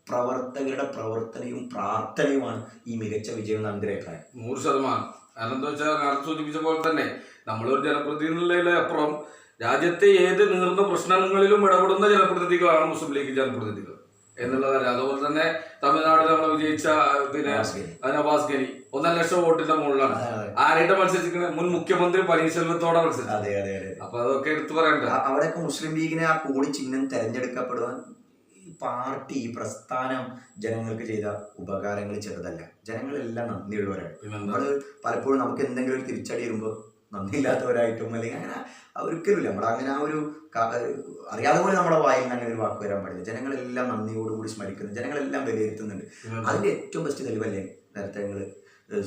പ്രവർത്തകരുടെ പ്രവർത്തനവും പ്രാർത്ഥനയുമാണ് ഈ മികച്ച വിജയം എന്നാണ് എൻ്റെ അഭിപ്രായം. 100%. അതെന്താ വെച്ചാൽ നേരത്തെ സൂചിപ്പിച്ച പോലെ തന്നെ നമ്മളൊരു ജനപ്രതിനിധികളുടെ അപ്പുറം രാജ്യത്തെ ഏത് നീർന്ന പ്രശ്നങ്ങളിലും ഇടപെടുന്ന ജനപ്രതിനിധികളാണ് മുസ്ലിം ലീഗ് ജനപ്രതിനിധികൾ എന്നുള്ളതല്ല. അതുപോലെ തന്നെ തമിഴ്നാട്ടിൽ നമ്മൾ വിജയിച്ച നവാസ് ഗനി 1.5 ലക്ഷം വോട്ടിന്റെ മുകളിലാണ്. ആരായിട്ട് മത്സരിക്കുന്നത്? മുൻ മുഖ്യമന്ത്രി പനീർശെൽവത്തോടെ മത്സരിച്ചത്. അപ്പൊ അതൊക്കെ എടുത്തു പറയണ്ട. അവിടെയൊക്കെ മുസ്ലിം ലീഗിനെ ആ കോടി ചിഹ്നം തെരഞ്ഞെടുക്കപ്പെടുവാൻ പാർട്ടി, പ്രസ്ഥാനം ജനങ്ങൾക്ക് ചെയ്ത ഉപകാരങ്ങൾ ചെറുതല്ല. ജനങ്ങളെല്ലാം നന്ദിയുള്ളവരാണ്. നമ്മൾ പലപ്പോഴും നമുക്ക് എന്തെങ്കിലും ഒരു തിരിച്ചടി വരുമ്പോൾ നന്ദിയില്ലാത്തവരായിട്ടും അല്ലെങ്കിൽ അങ്ങനെ ഒരിക്കലുമില്ല. നമ്മളങ്ങനെ ആ ഒരു അറിയാതെ പോലെ നമ്മുടെ വായിൽ നിന്ന് അങ്ങനെ ഒരു വാക്ക് വരാൻ പാടില്ല. ജനങ്ങളെല്ലാം നന്ദിയോടുകൂടി സ്മരിക്കുന്നു, ജനങ്ങളെല്ലാം വിലയിരുത്തുന്നുണ്ട്. അതിന്റെ ഏറ്റവും ബെസ്റ്റ് തെളിവല്ലേ നേരത്തെ നിങ്ങൾ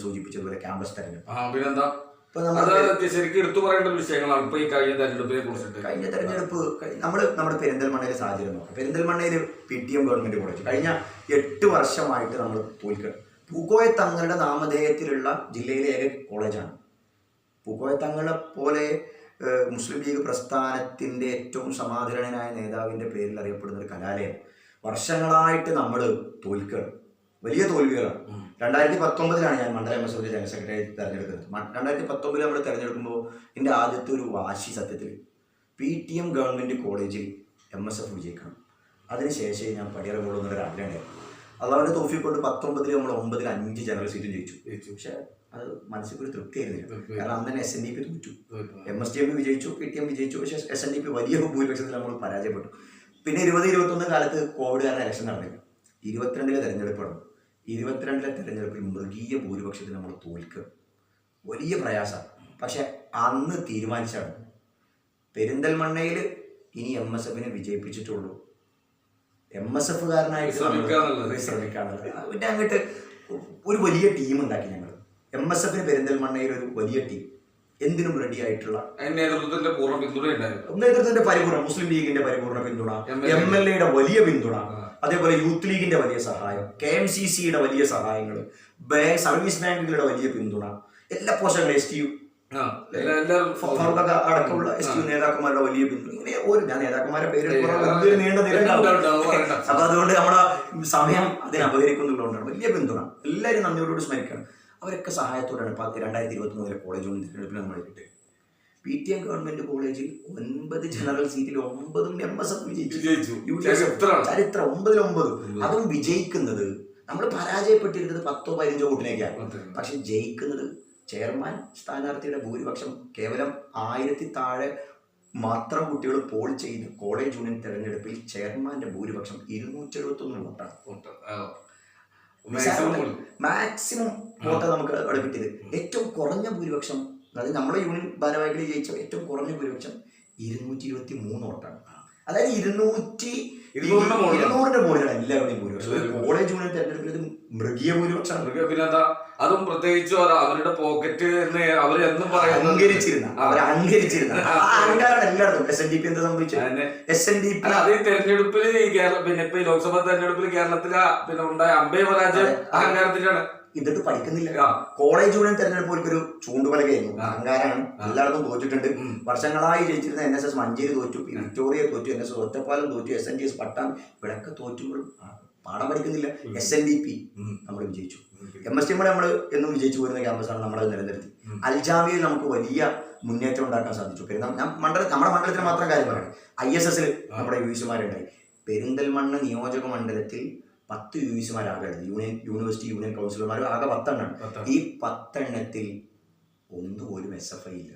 സൂചിപ്പിച്ചതുപോലെ ക്യാമ്പസ് തെരഞ്ഞെടുപ്പ്. ശരിക്കും എടുത്തു പറയേണ്ട വിഷയങ്ങളാണ് ഇപ്പൊ ഈ കഴിഞ്ഞ തെരഞ്ഞെടുപ്പിനെ കുറിച്ചിട്ട്. കഴിഞ്ഞ തെരഞ്ഞെടുപ്പ് നമ്മുടെ പെരിന്തൽമണ്ണയിലെ സാഹചര്യം നോക്കാം. പെരിന്തൽമണ്ണയിൽ PTM ഗവൺമെന്റ് കോളേജ് കഴിഞ്ഞ 8 വർഷമായിട്ട് നമ്മൾ പൂക്കോയ തങ്ങളുടെ നാമധേയത്തിലുള്ള ജില്ലയിലെ ഏക കോളേജാണ്. പൂക്കോയ തങ്ങളെ പോലെ മുസ്ലിം ലീഗ് പ്രസ്ഥാനത്തിന്റെ ഏറ്റവും സമാദരണീയനായ നേതാവിന്റെ പേരിൽ അറിയപ്പെടുന്ന ഒരു കലാലയം വർഷങ്ങളായിട്ട് നമ്മൾ തോൽക്കുകയാണ്. വലിയ തോൽവികളാണ്. 2019 ഞാൻ മണ്ഡലം MSF ജനറൽ സെക്രട്ടറി തെരഞ്ഞെടുക്കുന്നത്. 2019 നമ്മൾ തെരഞ്ഞെടുക്കുമ്പോൾ എൻ്റെ ആദ്യത്തെ ഒരു വാശി സത്യത്തിൽ PTM ഗവൺമെൻറ് കോളേജിൽ MSF വിജയിക്കണം. അതിനുശേഷം ഞാൻ പടിയിറങ്ങുള്ളൂ ആഗ്രഹമായിരുന്നു. അള്ളാഹുവിൻ്റെ തൗഫീഖ് കൊണ്ട് 19 നമ്മൾ 9 5 ജനറൽ സീറ്റും ജയിച്ചു. പക്ഷേ അത് മനസ്സിൽ ഒരു തൃപ്തിയായിരുന്നില്ല. കാരണം അന്ന് തന്നെ SNDP തോറ്റു. MSDP വിജയിച്ചു, PTM വിജയിച്ചു. പക്ഷേ SNDP വലിയ ഭൂരിപക്ഷത്തിൽ നമ്മൾ പരാജയപ്പെട്ടു. പിന്നെ 2021 കാലത്ത് കോവിഡ് കാരണം ഇലക്ഷൻ നടന്നില്ല. 22 തെരഞ്ഞെടുപ്പാണ്. 22 തെരഞ്ഞെടുപ്പിൽ മൃഗീയ ഭൂരിപക്ഷത്തിൽ നമ്മൾ തോൽക്കുക, വലിയ പ്രയാസമാണ്. പക്ഷെ അന്ന് തീരുമാനിച്ചാണ് പെരിന്തൽമണ്ണയിൽ ഇനി MSFനെ വിജയിപ്പിച്ചിട്ടുള്ളൂ, MSFകാരനായിട്ട് ശ്രമിക്കാന്നുള്ളത്. പിന്നെ അങ്ങോട്ട് ഒരു വലിയ ടീം ഉണ്ടാക്കി ഞങ്ങൾ. MSFന് പെരിന്തൽമണ്ണയിൽ ഒരു വലിയ ടീം, എന്തിനും റെഡി ആയിട്ടുള്ള നേതൃത്വത്തിന്റെ പരിപൂർണ്ണ, മുസ്ലിം ലീഗിന്റെ പരിപൂർണ്ണ പിന്തുണ, MLAയുടെ വലിയ പിന്തുണ, അതേപോലെ യൂത്ത് ലീഗിന്റെ വലിയ സഹായം, KMCCയുടെ വലിയ സഹായങ്ങൾ, സർവീസ് ബാങ്കുകളുടെ വലിയ പിന്തുണ, എല്ലാ പോഷകങ്ങളും STU അടക്കമുള്ള STU നേതാക്കന്മാരുടെ വലിയ പിന്തുണ. ഇങ്ങനെ ഞാൻ നേതാക്കന്മാരുടെ പേര് നീണ്ട നിരണ്ടാവും. അപ്പൊ അതുകൊണ്ട് നമ്മുടെ സമയം അതിനെ അപകരിക്കുന്നുള്ളതുകൊണ്ടാണ് വലിയ പിന്തുണ. എല്ലാവരും നന്ദിയോടുകൂടി സ്മരിക്കണം. അവരൊക്കെ സഹായത്തോടെയാണ് 2023 കോളേജ് തിരഞ്ഞെടുപ്പിൽ നമ്മൾ കിട്ടുക. PTM ഗവൺമെന്റ് കോളേജിൽ 9 ജനറൽ സീറ്റിൽ 9 MSF വിജയിച്ചു. ചരിത്രം 9-9. അതും വിജയിക്കുന്നത് നമ്മൾ പരാജയപ്പെട്ടിരുന്നത് 10-15 വോട്ടിനേക്കാണ്. പക്ഷെ ജയിക്കുന്നത് ചെയർമാൻ സ്ഥാനാർത്ഥിയുടെ ഭൂരിപക്ഷം കേവലം 1000 താഴെ മാത്രം കുട്ടികൾ പോൾ ചെയ്ത് കോളേജ് യൂണിയൻ തെരഞ്ഞെടുപ്പിൽ ചെയർമാന്റെ ഭൂരിപക്ഷം 271 വോട്ടാണ്. മാക്സിമം വോട്ട് നമുക്ക് അവിടെ കിട്ടിയത്. ഏറ്റവും കുറഞ്ഞ ഭൂരിപക്ഷം, അതായത് നമ്മുടെ യൂണിയൻ ഭാരവാഹികളിൽ ജയിച്ച ഏറ്റവും കുറഞ്ഞ ഭൂരിപക്ഷം 223 വോട്ടാണ്. അതായത് 200ന്റെ മുകളിലാണ് എല്ലാവരുടെയും ഭൂരിപക്ഷം. കോളേജ് യൂണിയൻ തെരഞ്ഞെടുപ്പിൽ ഇത് മൃഗീയ ഭൂരിപക്ഷമാണ്. പിന്നെന്താ, അതും പ്രത്യേകിച്ച് അവരുടെ പോക്കറ്റ് അവർ എന്നും അഹങ്കരിച്ചിരുന്ന അഹങ്കാരാണ് എല്ലായിടത്തും. SNDP എന്താ സംഭവിച്ചത്? SNDP അത് തെരഞ്ഞെടുപ്പിൽ പിന്നെ ഇപ്പൊ ഈ ലോക്സഭാ തെരഞ്ഞെടുപ്പിൽ കേരളത്തിലെ പിന്നെ ഉണ്ടായ അമ്പേ പരാജയം അഹങ്കാരത്തിലാണ്. ഇതിട്ട് പഠിക്കുന്നില്ല. കോളേജ് യൂണിയൻ തെരഞ്ഞെടുപ്പ് ഒരു ചൂണ്ടുപലകയായിരുന്നു. അഹങ്കാരാണ്, എല്ലായിടത്തും തോറ്റിട്ടുണ്ട്. വർഷങ്ങളായി ജയിച്ചിരുന്ന NSS മഞ്ചേരി തോറ്റു, വിക്ടോറിയ തോറ്റു, NSS ഒറ്റപ്പാലം തോറ്റു, SNDS പട്ടാമ്പി ഇവിടെയൊക്കെ തോറ്റുമ്പോഴും പാഠം പഠിക്കുന്നില്ല. SNDP നമ്മൾ വിജയിച്ചു. MST നമ്മൾ എന്നും വിജയിച്ചു പോരുന്ന ക്യാമ്പസാണ്, നമ്മളത് നിലനിർത്തി. അൽജാമിയയിൽ നമുക്ക് വലിയ മുന്നേറ്റം ഉണ്ടാക്കാൻ സാധിച്ചു. നമ്മുടെ മണ്ഡലത്തിന് മാത്രം കാര്യം പറയണം. ISSൽ നമ്മുടെ UVCമാരുണ്ടായി. പെരിന്തൽമണ്ണ നിയോജക മണ്ഡലത്തിൽ 10 UVCമാരാകെ യൂണിവേഴ്സിറ്റി യൂണിയൻ കൗൺസിലർമാരും ആകെ 10 എണ്ണമാണ്. ഈ 10 എണ്ണത്തിൽ ഒന്നുപോലും SFI ഇല്ല.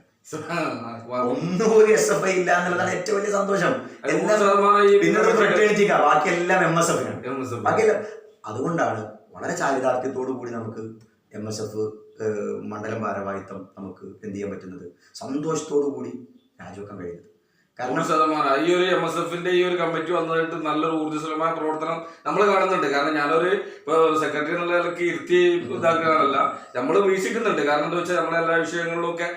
ഒന്നുപോലും SFI ഇല്ല എന്നുള്ളതാണ് ഏറ്റവും വലിയ സന്തോഷം. പിന്നെ ഫ്രട്ടേണിറ്റിക്കാ, ബാക്കിയെല്ലാം MSFനാണ്. ബാക്കിയെല്ലാം അതുകൊണ്ടാണ് വളരെ ചാരിതാർത്ഥ്യത്തോടു കൂടി നമുക്ക് MSF മണ്ഡലം ഭാരവാഹിത്വം നമുക്ക് എന്ത് ചെയ്യാൻ പറ്റുന്നത്, സന്തോഷത്തോടു കൂടി രാജിവെക്കാൻ കഴിയുന്നത്. കാരണം ഈ ഒരു MSFന്റെ ഈ ഒരു കമ്മിറ്റി വന്നിട്ട് നല്ലൊരു ഊർജ്ജസ്വലമായ പ്രവർത്തനം നമ്മൾ കാണുന്നുണ്ട്. കാരണം ഞാനൊരു ഇപ്പൊ സെക്രട്ടറി എന്നുള്ള നിലയ്ക്ക് ഇരുത്തി ഇതാക്കാനല്ല, നമ്മൾ വീക്ഷിക്കുന്നുണ്ട്. കാരണം എന്താ വെച്ചാൽ നമ്മളെ എല്ലാ വിഷയങ്ങളിലും ഒക്കെ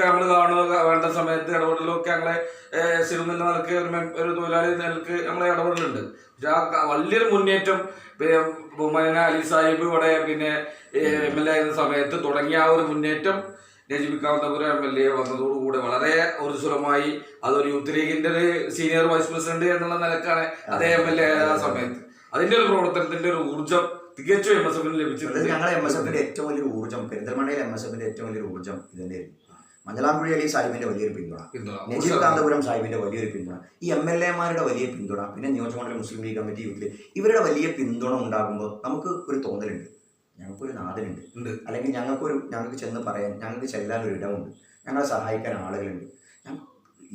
നമ്മൾ കാണുക, വേണ്ട സമയത്ത് ഇടപെടലൊക്കെ ഞങ്ങളെ സ്ഥിരം നിലക്ക് ഒരു തൊഴിലാളി നിലക്ക് നമ്മളെ ഇടപെടലുണ്ട്. പക്ഷെ ആ വലിയൊരു മുന്നേറ്റം ബഹുമാന അലി സാഹിബ് ഇവിടെ പിന്നെ MLA ആയിരുന്ന സമയത്ത് തുടങ്ങിയ ആ ഒരു മുന്നേറ്റം നജീബ് കാന്തപുരം MLA വന്നതോടുകൂടെ വളരെ ഊർജ്ജസ്വലമായി. അതൊരു യൂത്ത് ലീഗിന്റെ ഒരു സീനിയർ വൈസ് പ്രസിഡന്റ് എന്നുള്ള നിലക്കാണ് അതേ MLA ആ സമയത്ത്. അതിന്റെ ഒരു പ്രവർത്തനത്തിന്റെ ഒരു ഊർജ്ജം തികച്ചും MSFന് ലഭിച്ചിട്ടുണ്ട്. ഞങ്ങളുടെ MSFന്റെ ഏറ്റവും വലിയൊരു ഊർജ്ജം, പെരിന്തൽമണ്ണയിലെ MSFന്റെ ഏറ്റവും വലിയൊരു ഊർജ്ജം ഇതിന്റെയായിരുന്നു. മഞ്ഞളാംകുഴി അലി സാഹിബിന്റെ വലിയൊരു പിന്തുണ, നജീബ് കാന്തപുരം സാഹിബിന്റെ വലിയൊരു പിന്തുണ, ഈ MLAമാരുടെ വലിയ പിന്തുണ, പിന്നെ നിയോജകമണ്ഡലം മുസ്ലിം ലീഗ് കമ്മിറ്റി യൂത്ത് ലീഗ് ഇവരുടെ വലിയ പിന്തുണ ഉണ്ടാകുമ്പോൾ നമുക്ക് ഒരു തോന്നലുണ്ട്, ഞങ്ങൾക്കൊരു നാഥനുണ്ട്, അല്ലെങ്കിൽ ഞങ്ങൾക്ക് ചെന്ന് പറയാൻ, ഞങ്ങൾക്ക് ചെല്ലാനൊരു ഇടമുണ്ട്, ഞങ്ങളെ സഹായിക്കാൻ ആളുകളുണ്ട്.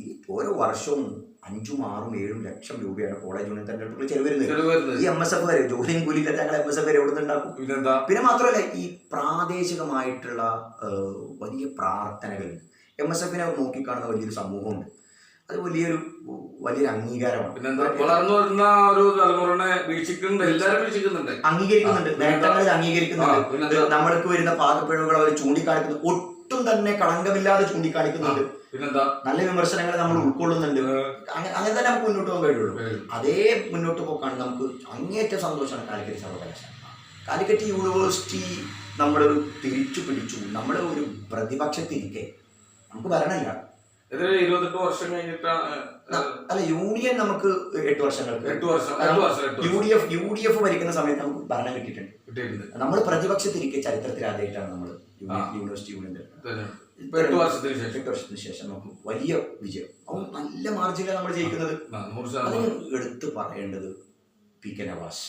ഈ ഓരോ വർഷവും 5, 6, 7 ലക്ഷം രൂപയാണ് കോളേജ് യൂണിയൻ തെരഞ്ഞെടുപ്പുകൾ ചെലവരുന്നത്. ഈ MSF വരെ ജോലിയും കൂലിയില്ലാത്ത ഞങ്ങൾ MSF വരെ എവിടെ നിന്ന് ഉണ്ടാക്കും? പിന്നെ മാത്രമല്ല ഈ പ്രാദേശികമായിട്ടുള്ള വലിയ പ്രാർത്ഥനകളുണ്ട്. MSFനെ നോക്കിക്കാണുന്ന വലിയൊരു സമൂഹമുണ്ട്. അത് വലിയൊരു അംഗീകാരമാണ്. വളർന്നു വരുന്ന ഒരു തലമുറനെ വീക്ഷിക്കുന്നുണ്ട്, അംഗീകരിക്കുന്നുണ്ട്, നേട്ടങ്ങളിൽ അംഗീകരിക്കുന്നുണ്ട്. നമ്മൾക്ക് വരുന്ന പാകപ്പിഴവുകൾ അവർ ചൂണ്ടിക്കാണിക്കുന്നു, ഒട്ടും തന്നെ കളങ്കമില്ലാതെ ചൂണ്ടിക്കാണിക്കുന്നുണ്ട്. നല്ല വിമർശനങ്ങൾ നമ്മൾ ഉൾക്കൊള്ളുന്നുണ്ട്. അങ്ങനെ തന്നെ നമുക്ക് മുന്നോട്ട് പോകാൻ കഴിയുള്ളൂ. അതേ മുന്നോട്ട് പോക്കാണ് നമുക്ക് അങ്ങേറ്റം സന്തോഷമാണ് കാലിക്കറ്റ് സർവകലാശാല. കാലിക്കറ്റ് യൂണിവേഴ്സിറ്റി നമ്മളൊരു തിരിച്ചു പിടിച്ചു. നമ്മൾ ഒരു പ്രതിപക്ഷത്തിരിക്കെ നമുക്ക് ഭരണമില്ല. 28 വർഷം കഴിഞ്ഞിട്ടാണ് അല്ല, യൂണിയൻ നമുക്ക് 8 വർഷങ്ങൾക്ക് UDF ഭരിക്കുന്ന സമയത്ത് നമുക്ക് ഭരണം കിട്ടിയിട്ടുണ്ട്. നമ്മൾ പ്രതിപക്ഷത്തിരിക്കെ ചരിത്രത്തിൽ ആദ്യമായിട്ടാണ് നമ്മൾ യൂണിവേഴ്സിറ്റി യൂണിയൻ 8 വർഷത്തിന് ശേഷം നമുക്ക് വലിയ വിജയം, നല്ല മാർജിനിലാണ് നമ്മൾ ജയിക്കുന്നത്. അതിന് എടുത്തു പറയേണ്ടത് PK നവാസ്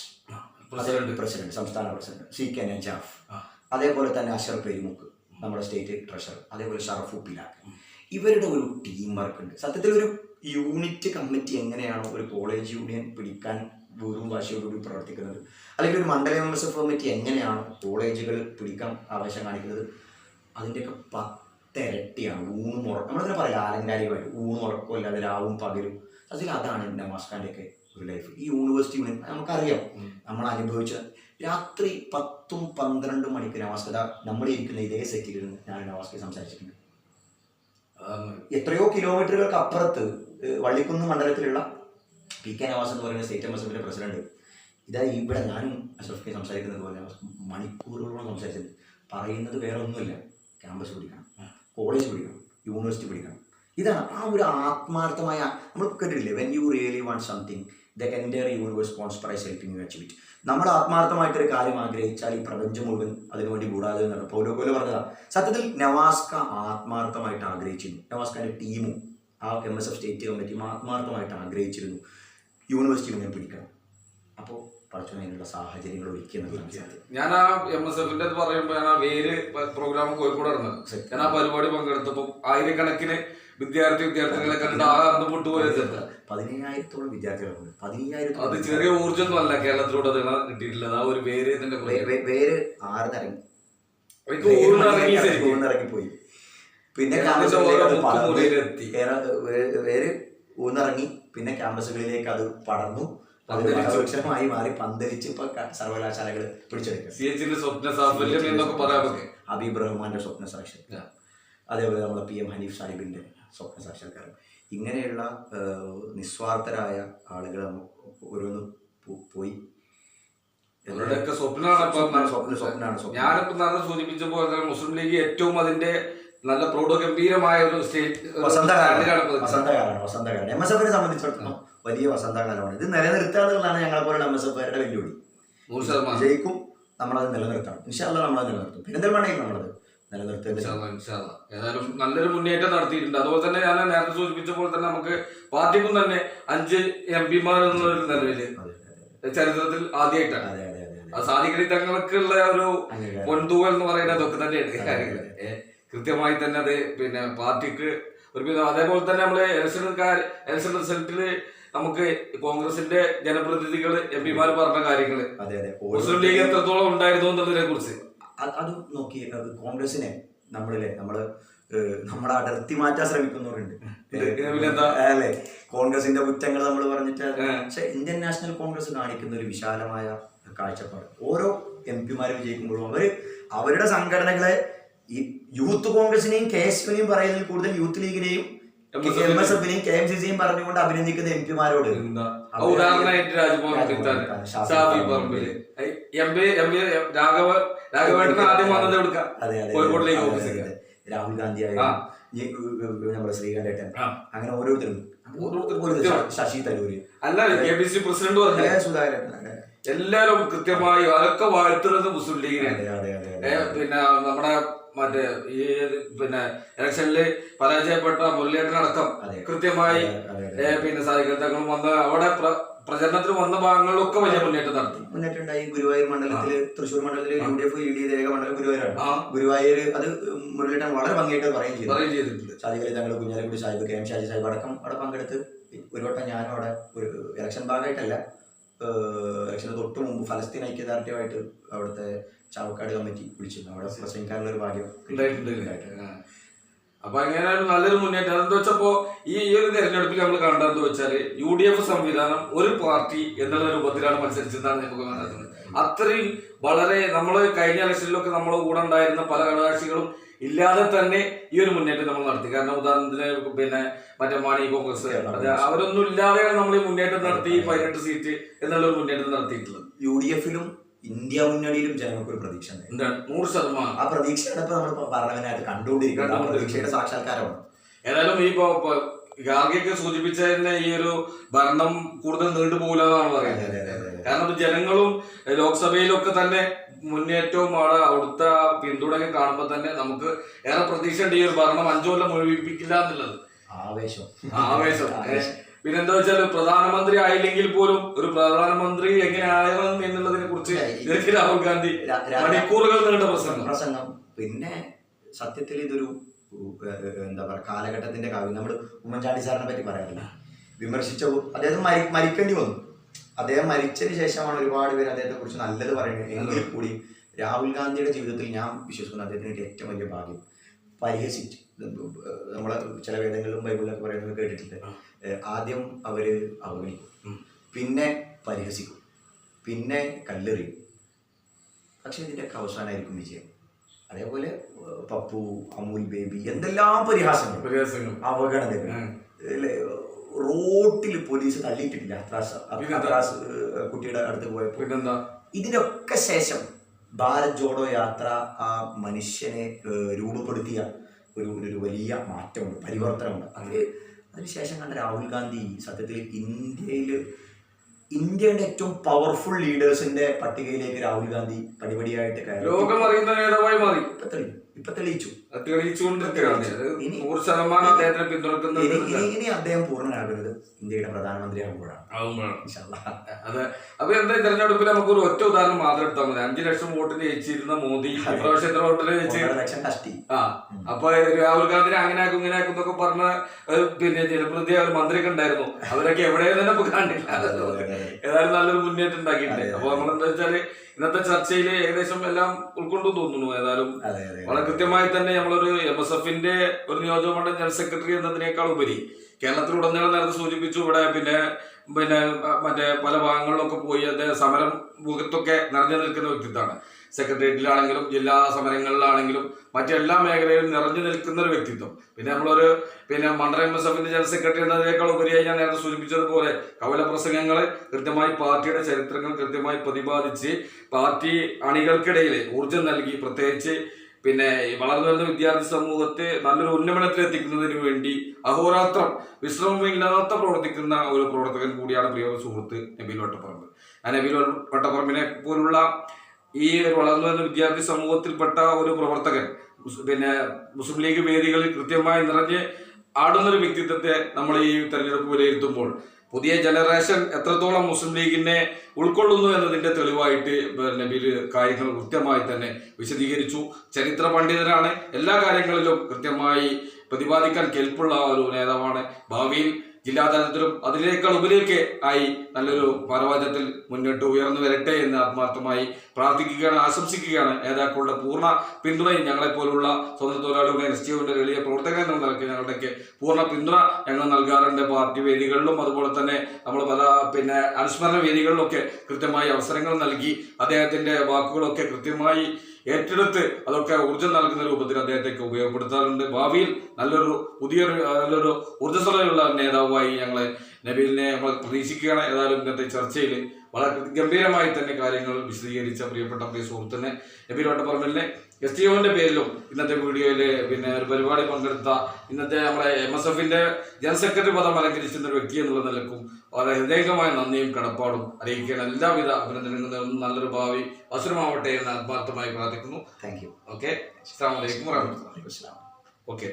പ്രസിഡന്റ്, സംസ്ഥാന പ്രസിഡന്റ്, CK നജാഫ്, അതേപോലെ തന്നെ അഷറഫ് പെരുമുക്ക് നമ്മുടെ സ്റ്റേറ്റ് ട്രഷറർ, അതേപോലെ ഷറഫ് ഉപ്പിലാക്ക്. ഇവരുടെ ഒരു ടീം വർക്ക് ഉണ്ട്. സത്യത്തിൽ ഒരു യൂണിറ്റ് കമ്മിറ്റി എങ്ങനെയാണോ ഒരു കോളേജ് യൂണിയൻ പിടിക്കാൻ വെറും വാശിയോടുകൂടി പ്രവർത്തിക്കുന്നത്, അല്ലെങ്കിൽ ഒരു മണ്ഡലം MSF കമ്മിറ്റി എങ്ങനെയാണോ കോളേജുകൾ പിടിക്കാൻ ആവശ്യം കാണിക്കുന്നത്, അതിൻ്റെയൊക്കെ 10 ഇരട്ടിയാണ്. ഊണും ഉറക്കം നമ്മളിങ്ങനെ പറയില്ല, ആലങ്കാരികമായിട്ട് ഊണും ഉറക്കവും ഇല്ലാതെ രാവും പകലും. അതിൽ അതാണ് നവാസ് ഖാൻ്റെയൊക്കെ ഒരു ലൈഫ്. ഈ യൂണിവേഴ്സിറ്റി യൂണിയൻ നമുക്കറിയാം, നമ്മൾ അനുഭവിച്ച രാത്രി 10, 12 മണിക്ക് നവാസ് ഖാൻ നമ്മളിരിക്കുന്ന ഇതേ സെറ്റിൽ ഇരുന്ന് ഞാൻ നവാസ് ഖാൻ സംസാരിച്ചിട്ടുണ്ട്. എത്രയോ കിലോമീറ്ററുകൾക്ക് അപ്പുറത്ത് വള്ളിക്കുന്ന് മണ്ഡലത്തിലുള്ള PK നവാസ് എന്ന് പറയുന്ന സ്റ്റേറ്റ് MSFന്റെ പ്രസിഡന്റ് ഇതാ ഇവിടെ ഞാനും അഷറഫ് കെ സംസാരിക്കുന്നത് പോലെ മണിക്കൂറുകളോളം സംസാരിച്ചത്. പറയുന്നത് വേറെ ഒന്നുമില്ല, ക്യാമ്പസ് പിടിക്കണം, കോളേജ് പിടിക്കണം, യൂണിവേഴ്സിറ്റി പിടിക്കണം. ഇതാണ് ആ ഒരു ആത്മാർത്ഥമായ, നമ്മൾ കേട്ടിട്ടില്ലേ, when you really want something the entire universe conspires helping you achieve it. നമ്മൾ ആത്മാർത്ഥമായിട്ടൊരു കാര്യം ആഗ്രഹിച്ചാൽ ഈ പ്രപഞ്ചം മുഴുവൻ അതിനുവേണ്ടി കൂടാതെ എന്നാണ് പൗലോ പറഞ്ഞതാണ്. സത്യത്തിൽ നവാസ്ക ആത്മാർത്ഥമായിട്ട് ആഗ്രഹിച്ചിരുന്നു, നവാസ്കയുടെ ടീമും ആ MSF സ്റ്റേറ്റ് കമ്മിറ്റിയും ആത്മാർത്ഥമായിട്ട് ആഗ്രഹിച്ചിരുന്നു യൂണിവേഴ്സിറ്റി യൂണിയൻ പിടിക്കണം. അപ്പോൾ പഠിച്ചതിനുള്ള സാഹചര്യങ്ങൾ ഒരുക്കിയെന്ന് ഞാൻ ആ MSFന്റെ പറയുമ്പോൾ ഞാൻ ആ വേര് പ്രോഗ്രാം കോഴിക്കോട് നടന്നത്. ഞാൻ ആ പരിപാടി പങ്കെടുത്തപ്പോൾ ആയിരക്കണക്കിന് വിദ്യാർത്ഥികളെ കണ്ട് ആ അന്ന് പൊട്ടുപോയത് 15,000-ഓളം വിദ്യാർത്ഥികളുണ്ട്. 15,000. അത് ചെറിയ ഊർജ്ജമൊന്നും അല്ല കേരളത്തിലൂടെ കിട്ടിയിട്ടുള്ളത്. ആ ഒരു വേര് വേര് ഊന്നിറങ്ങിപ്പോയി. പിന്നെ വേര് ഊന്നിറങ്ങി, പിന്നെ ക്യാമ്പസുകളിലേക്ക് അത് പടർന്നു, അത് വൃക്ഷമായി മാറി പന്തലിച്ച് ഇപ്പൊ സർവകലാശാലകൾ പിടിച്ചെടുക്കും. ഹബീബ് റഹ്മാന്റെ സ്വപ്ന സാക്ഷാത്കാരം, അതേപോലെ നമ്മളെ PM ഹനീഫ് സാഹിബിന്റെ സ്വപ്ന സാക്ഷാത്കാരം, ഇങ്ങനെയുള്ള നിസ്വാർത്ഥരായ ആളുകൾ ഓരോന്ന് പോയി. അവരുടെയൊക്കെ സ്വപ്നമാണ്. ഞാനിപ്പോ നേരത്തെ സൂചിപ്പിച്ച പോലെ മുസ്ലിം ലീഗ് ഏറ്റവും അതിന്റെ നല്ല പ്രൗഢഗംഭീരമായ ഒരു വസന്തകാലമാണ്. MSF സംബന്ധിച്ചിടത്തോളം വലിയ വസന്തകാലമാണ്. ഇത് നിലനിർത്തുക എന്നുള്ളതാണ് ഞങ്ങളെ പോലെ MSF-കാരുടെ വെല്ലുവിളി. ജയിക്കും, നമ്മളത് നിലനിർത്തണം. ഇൻഷാ അല്ലാഹ് നമ്മളത് നിലനിർത്തും. പെരിന്തൽമണ്ണയിൽ നമ്മളത് നിലനിർത്തുന്നത്. ഏതായാലും നല്ലൊരു മുന്നേറ്റം നടത്തിയിട്ടുണ്ട്. അതുപോലെ തന്നെ ഞാൻ നേരത്തെ സൂചിപ്പിച്ച പോലെ തന്നെ നമുക്ക് പാർട്ടിക്കും തന്നെ 5 MP-മാർ എന്നുള്ള നിലവില് ചരിത്രത്തിൽ ആദ്യമായിട്ടാണ്. സാദിഖലി തങ്ങൾക്കുള്ള ഒരു പൊൻതൂവൽ എന്ന് പറയുന്നത് അതൊക്കെ തന്നെയാണ് കാര്യങ്ങൾ. കൃത്യമായി തന്നെ അത് പിന്നെ പാർട്ടിക്ക് ഒരു അതേപോലെ തന്നെ നമ്മള് ഇലക്ഷൻ റിസൾട്ടില് നമുക്ക് കോൺഗ്രസിന്റെ ജനപ്രതിനിധികൾ MP-മാർ പറഞ്ഞ കാര്യങ്ങള് മുസ്ലിം ലീഗ് എത്രത്തോളം ഉണ്ടായിരുന്നു എന്നുള്ളതിനെ കുറിച്ച് അത് നോക്കി കോൺഗ്രസിനെ നമ്മളെ അടർത്തി മാറ്റാൻ ശ്രമിക്കുന്നവരുണ്ട് അല്ലെ. കോൺഗ്രസിന്റെ കുറ്റങ്ങൾ നമ്മൾ പറഞ്ഞിട്ട്, പക്ഷെ ഇന്ത്യൻ നാഷണൽ കോൺഗ്രസ് കാണിക്കുന്ന ഒരു വിശാലമായ കാഴ്ചപ്പാട്. ഓരോ MP-മാര് വിജയിക്കുമ്പോഴും അവരുടെ സംഘടനകളെ ഈ യൂത്ത് കോൺഗ്രസിനെയും KSUവിനെയും പറയുന്നതിൽ കൂടുതൽ യൂത്ത് ലീഗിനെയും MSF-നെയും KMCC-യും പറഞ്ഞുകൊണ്ട് അഭിനന്ദിക്കുന്ന MP-മാരോട്. ഉദാഹരണമായിട്ട് രാഘവേട്ടൻ ആദ്യം വന്നത് എടുക്കാം കോഴിക്കോട്ടിലേക്ക് ഓഫീസിൽ. രാഹുൽ ഗാന്ധി ആയാലും നമ്മുടെ ശ്രീകണ്ഠേട്ടൻ, അങ്ങനെ ഓരോരുത്തരും, ശശി തരൂര്, അല്ല KPCC പ്രസിഡന്റ് പറഞ്ഞ സുധാകരൻ, എല്ലാരും കൃത്യമായി അതൊക്കെ വാഴ്ത്തുന്നത് മുസ്ലിം ലീഗിനാണ്. പിന്നെ നമ്മുടെ മറ്റേ ഈ പിന്നെ ഇലക്ഷനില് പരാജയപ്പെട്ട മുരളിയേട്ടനടക്കം കൃത്യമായി പിന്നെ സാധിക്കൽ വന്ന് അവിടെ പ്രചരണത്തിന് വന്ന ഭാഗങ്ങളിലൊക്കെ വലിയ മുന്നേറ്റം ഉണ്ടായി. ഗുരുവായൂർ മണ്ഡലത്തില്, തൃശ്ശൂർ മണ്ഡലത്തില് UDF ലീഡ് ചെയ്ത ഏക മണ്ഡലം ഗുരുവായൂരാണ്. ഗുരുവായൂർ അത് മുരളിയേട്ടൻ വളരെ ഭംഗിയായിട്ട് പറയുകയും ചെയ്തിട്ടുണ്ട്. സാദിഖലി തങ്ങൾ, കുഞ്ഞാലിക്കുട്ടി സാഹിബ്, KM ഷാജി സാഹിബ് അടക്കം അവിടെ പങ്കെടുത്ത് ഒരു വട്ടം ഞാനും അവിടെ ഒരു ഇലക്ഷൻ ഭാഗമായിട്ടല്ല, ഇലക്ഷന് തൊട്ട് മുമ്പ് ഫലസ്തീൻ ഐക്യദാർഢ്യമായിട്ട് അവിടുത്തെ ചാവക്കാട് കമ്മിറ്റി വിളിച്ചിരുന്നു. അവിടെ പ്രസംഗിക്കാനുള്ള ഒരു ഭാഗ്യം ഉണ്ടായിട്ടുണ്ട്. അപ്പൊ അങ്ങനെ നല്ലൊരു മുന്നേറ്റം. അതെന്താ വെച്ചപ്പോ ഈ ഒരു തെരഞ്ഞെടുപ്പിൽ നമ്മൾ കണ്ടതെന്ന് വെച്ചാല് UDF സംവിധാനം ഒരു പാർട്ടി എന്നുള്ള രൂപത്തിലാണ് മത്സരിച്ചതെന്നാണ് നമുക്ക് മനസ്സിലാക്കുന്നത്. അത്രയും വളരെ നമ്മള് കഴിഞ്ഞ ഇലക്ഷനിലൊക്കെ നമ്മളെ കൂടെ ഉണ്ടായിരുന്ന പല ഘടകകക്ഷികളും ഇല്ലാതെ തന്നെ ഈ ഒരു മുന്നേറ്റം നമ്മൾ നടത്തി. കാരണം ഉദാഹരണത്തിന് പിന്നെ മറ്റേ മാണി കോൺഗ്രസ് അവരൊന്നും ഇല്ലാതെയാണ് നമ്മൾ ഈ മുന്നേറ്റം നടത്തി 18 സീറ്റ് എന്നുള്ള ഒരു മുന്നേറ്റം നടത്തിയിട്ടുള്ളത്. UDF-ലും ഇന്ത്യ മുന്നണിയിലും ജനങ്ങൾക്ക് ഒരു പ്രതീക്ഷ ഉണ്ട്. 100%. ആ പ്രതീക്ഷയാണ് ഇപ്പൊ നമ്മൾ പാർലമെന്റായിട്ട് കണ്ടുകൊണ്ടിരിക്കുന്നത്. പ്രതീക്ഷയുടെ സാക്ഷാത്കാരമാണ്. ഏതായാലും ഈ ഗാർഗിയൊക്കെ സൂചിപ്പിച്ച തന്നെ ഈ ഒരു ഭരണം കൂടുതൽ നീണ്ടുപോകില്ല എന്നാണ് പറയുന്നത്. കാരണം ജനങ്ങളും ലോക്സഭയിലൊക്കെ തന്നെ മുന്നേറ്റവും അവിടുത്തെ പിന്തുണയും കാണുമ്പോൾ തന്നെ നമുക്ക് ഏറെ പ്രതീക്ഷ ഉണ്ട് ഈ ഒരു ഭരണം 5 കൊല്ലം മുഴുവിപ്പിക്കില്ല എന്നുള്ളത്. ആവേശം. പിന്നെന്താ വെച്ചാൽ പ്രധാനമന്ത്രി ആയില്ലെങ്കിൽ പോലും ഒരു പ്രധാനമന്ത്രി എങ്ങനെ ആകണം എന്നുള്ളതിനെ കുറിച്ച് രാഹുൽ ഗാന്ധി മണിക്കൂറുകൾ നീണ്ട പ്രസംഗം. പിന്നെ സത്യത്തിൽ ഇതൊരു എന്താ പറയുക കാലഘട്ടത്തിന്റെ കാവ്യം. നമ്മൾ ഉമ്മൻചാണ്ടി സാറിനെ പറ്റി പറയാറില്ല, വിമർശിച്ച അദ്ദേഹം മരിക്കേണ്ടി വന്നു. അദ്ദേഹം മരിച്ചതിന് ശേഷമാണ് ഒരുപാട് പേര് അദ്ദേഹത്തെ കുറിച്ച് നല്ലത് പറയുന്നത്. എങ്കിൽ കൂടി രാഹുൽ ഗാന്ധിയുടെ ജീവിതത്തിൽ ഞാൻ വിശ്വസിക്കുന്ന അദ്ദേഹത്തിന് ഏറ്റവും വലിയ ഭാഗ്യം പരിഹസിച്ചു. നമ്മളെ ചില വേദങ്ങളിലും ബൈബിളിലൊക്കെ പറയുന്നത് കേട്ടിട്ടുണ്ട്. ആദ്യം അവര് അവഗണിക്കും, പിന്നെ പരിഹസിക്കും, പിന്നെ കല്ലെറിയും, പക്ഷെ ഇതിൻ്റെയൊക്കെ അവസാനമായിരിക്കും വിജയം. അതേപോലെ പപ്പു, അമൂൽ ബേബി, എന്തെല്ലാം പരിഹാസങ്ങൾ, അവഗണനകൾ. റോട്ടിൽ പോലീസ് തള്ളിയിട്ടിട്ടില്ല അത്രാസ് കുട്ടിയുടെ അടുത്ത് പോയപ്പോൾ. ഇതിനൊക്കെ ശേഷം ഭാരത് ജോഡോ യാത്ര ആ മനുഷ്യനെ രൂപപ്പെടുത്തിയ ഒരു വലിയ മാറ്റമുണ്ട്, പരിവർത്തനമുണ്ട്. അതിനുശേഷം കണ്ട രാഹുൽ ഗാന്ധി സത്യത്തിൽ ഇന്ത്യയുടെ ഏറ്റവും പവർഫുൾ ലീഡേഴ്സിന്റെ പട്ടികയിലേക്ക് രാഹുൽ ഗാന്ധി പടിപടിയായിട്ട് കയറി ലോകം അറിയുന്ന നേതാവായി മാറി. ഇപ്പൊ തെളിയിച്ചു. ഇനി അദ്ദേഹം പൂർണ്ണനാകുന്നത് ഇന്ത്യയുടെ പ്രധാനമന്ത്രിയാകുമ്പോഴാണ്. അതെ. അപ്പൊ എന്താ തെരഞ്ഞെടുപ്പിൽ നമുക്ക് ഒരു ഒറ്റ ഉദാഹരണം മാത്രം എടുത്താൽ മതി. 5 ലക്ഷം വോട്ടിന് ജയിച്ചിരുന്ന മോദി ഇപ്രാവശ്യം എത്ര വോട്ടിന് ജയിച്ചു? അപ്പൊ രാഹുൽ ഗാന്ധി അങ്ങനെ ആക്കും ഇങ്ങനെ ആക്കും എന്നൊക്കെ പറഞ്ഞ പിന്നെ ജനപ്രതി ഒരു മന്ത്രിയൊക്കെ ഉണ്ടായിരുന്നു. അവരൊക്കെ എവിടെ തന്നെ ഇപ്പൊ കണ്ടില്ല. ഏതായാലും നല്ലൊരു മുന്നേറ്റം ഉണ്ടാക്കിയിട്ടുണ്ട്. അപ്പൊ നമ്മളെന്താ വെച്ചാല് ഇന്നത്തെ ചർച്ചയിൽ ഏകദേശം എല്ലാം ഉൾക്കൊണ്ടു തോന്നുന്നു. ഏതായാലും വളരെ കൃത്യമായി തന്നെ നമ്മളൊരു MSF-ന്റെ ഒരു നിയോജകമണ്ഡലം ജനറൽ സെക്രട്ടറി എന്നതിനേക്കാൾ ഉപരി കേരളത്തിലുടനീളം നേരത്തെ സൂചിപ്പിച്ചു. ഇവിടെ പിന്നെ മറ്റേ പല ഭാഗങ്ങളിലൊക്കെ പോയി അദ്ദേഹം സമരം മുഖത്തൊക്കെ നിറഞ്ഞു നിൽക്കുന്ന വ്യക്തിത്വമാണ്. സെക്രട്ടേറിയറ്റിലാണെങ്കിലും ജില്ലാ സമരങ്ങളിലാണെങ്കിലും മറ്റെല്ലാ മേഖലയിലും നിറഞ്ഞു നിൽക്കുന്ന ഒരു വ്യക്തിത്വം. പിന്നെ നമ്മളൊരു മണ്ഡലം MSFന്റെ ജനറൽ സെക്രട്ടറി എന്നതിനേക്കാൾ ഉപരിയായി ഞാൻ നേരത്തെ സൂചിപ്പിച്ചതുപോലെ കവല പ്രസംഗങ്ങൾ കൃത്യമായി പാർട്ടിയുടെ ചരിത്രങ്ങൾ കൃത്യമായി പ്രതിപാദിച്ച് പാർട്ടി അണികൾക്കിടയിൽ ഊർജം നൽകി, പ്രത്യേകിച്ച് വളർന്നു വരുന്ന വിദ്യാർത്ഥി സമൂഹത്തെ നല്ലൊരു ഉന്നമനത്തിലെത്തിക്കുന്നതിന് വേണ്ടി അഹോരാത്രം വിശ്രമമില്ലാത്ത പ്രവർത്തിക്കുന്ന ഒരു പ്രവർത്തകൻ കൂടിയാണ് പ്രിയ സുഹൃത്ത് നബീൽ വട്ടപ്പറമ്പ്. ആ നബീൽ വട്ടപ്പറമ്പിനെ പോലുള്ള ഈ വളർന്നു വരുന്ന വിദ്യാർത്ഥി സമൂഹത്തിൽപ്പെട്ട ഒരു പ്രവർത്തകൻ മുസ്ലിം ലീഗ് വേദികളിൽ കൃത്യമായി നിറഞ്ഞ് ആടുന്നൊരു വ്യക്തിത്വത്തെ നമ്മൾ ഈ തെരഞ്ഞെടുപ്പ് വിലയിരുത്തുമ്പോൾ പുതിയ ജനറേഷൻ എത്രത്തോളം മുസ്ലിം ലീഗിനെ ഉൾക്കൊള്ളുന്നു എന്നതിന്റെ തെളിവായിട്ട് നബീൽ കാര്യങ്ങൾ കൃത്യമായി തന്നെ വിശദീകരിച്ചു. ചരിത്ര പണ്ഡിതനാണ്, എല്ലാ കാര്യങ്ങളിലും കൃത്യമായി പ്രതിപാദിക്കാൻ കെൽപ്പുള്ള ഒരു നേതാവാണ്. ഭാവിയിൽ ജില്ലാതലത്തിലും അതിനേക്കാൾ ഉപരിയൊക്കെ ആയി നല്ലൊരു പരവാചത്തിൽ മുന്നോട്ട് ഉയർന്നു വരട്ടെ എന്ന് ആത്മാർത്ഥമായി പ്രാർത്ഥിക്കുകയാണ്, ആശംസിക്കുകയാണ്. നേതാക്കളുടെ പൂർണ്ണ പിന്തുണയും ഞങ്ങളെപ്പോലുള്ള സ്വതന്ത്ര തൊഴിലാളികളുടെ STUവിന്റെ എളിയ പ്രവർത്തകൻ എന്ന നിലയ്ക്ക് ഞങ്ങളുടെയൊക്കെ പൂർണ്ണ പിന്തുണ ഞങ്ങൾ നൽകാറുണ്ട്. പാർട്ടി വേദികളിലും അതുപോലെ തന്നെ നമ്മൾ പല അനുസ്മരണ വേദികളിലൊക്കെ കൃത്യമായി അവസരങ്ങൾ നൽകി അദ്ദേഹത്തിന്റെ വാക്കുകളൊക്കെ കൃത്യമായി ഏറ്റെടുത്ത് അതൊക്കെ ഊർജ്ജം നൽകുന്ന രൂപത്തിൽ അദ്ദേഹത്തേക്ക് ഉപയോഗപ്പെടുത്താറുണ്ട്. ഭാവിയിൽ നല്ലൊരു ഊർജ്ജസ്വലതയുള്ള നേതാവായി നബീലിനെ നമ്മൾ പ്രതീക്ഷിക്കുകയാണ്. ഏതായാലും ഇന്നത്തെ ചർച്ചയിൽ വളരെ ഗംഭീരമായി തന്നെ കാര്യങ്ങൾ വിശദീകരിച്ച പ്രിയ സുഹൃത്തിനെ നബീൽ വട്ടപ്പറമ്പിലിനെ STUവിന്റെ പേരിലും ഇന്നത്തെ വീഡിയോയിൽ ഒരു പരിപാടി പങ്കെടുത്ത ഇന്നത്തെ നമ്മളെ MSFന്റെ ജനറൽ സെക്രട്ടറി പദം അലങ്കരിച്ചിരുന്ന ഒരു വ്യക്തി എന്നുള്ള നിലക്കും വളരെ ഹൃദയംഗമായ നന്ദിയും കടപ്പാടും അറിയിക്കാൻ എല്ലാവിധ അഭിനന്ദനങ്ങളും നല്ലൊരു ഭാവി അവസരമാവട്ടെ എന്ന് ആത്മാർത്ഥമായി പ്രാർത്ഥിക്കുന്നു. Thank you. ഓക്കെ, അസ്സലാമു അലൈക്കും വറഹ്മത്തുള്ളാഹി. ഓക്കെ.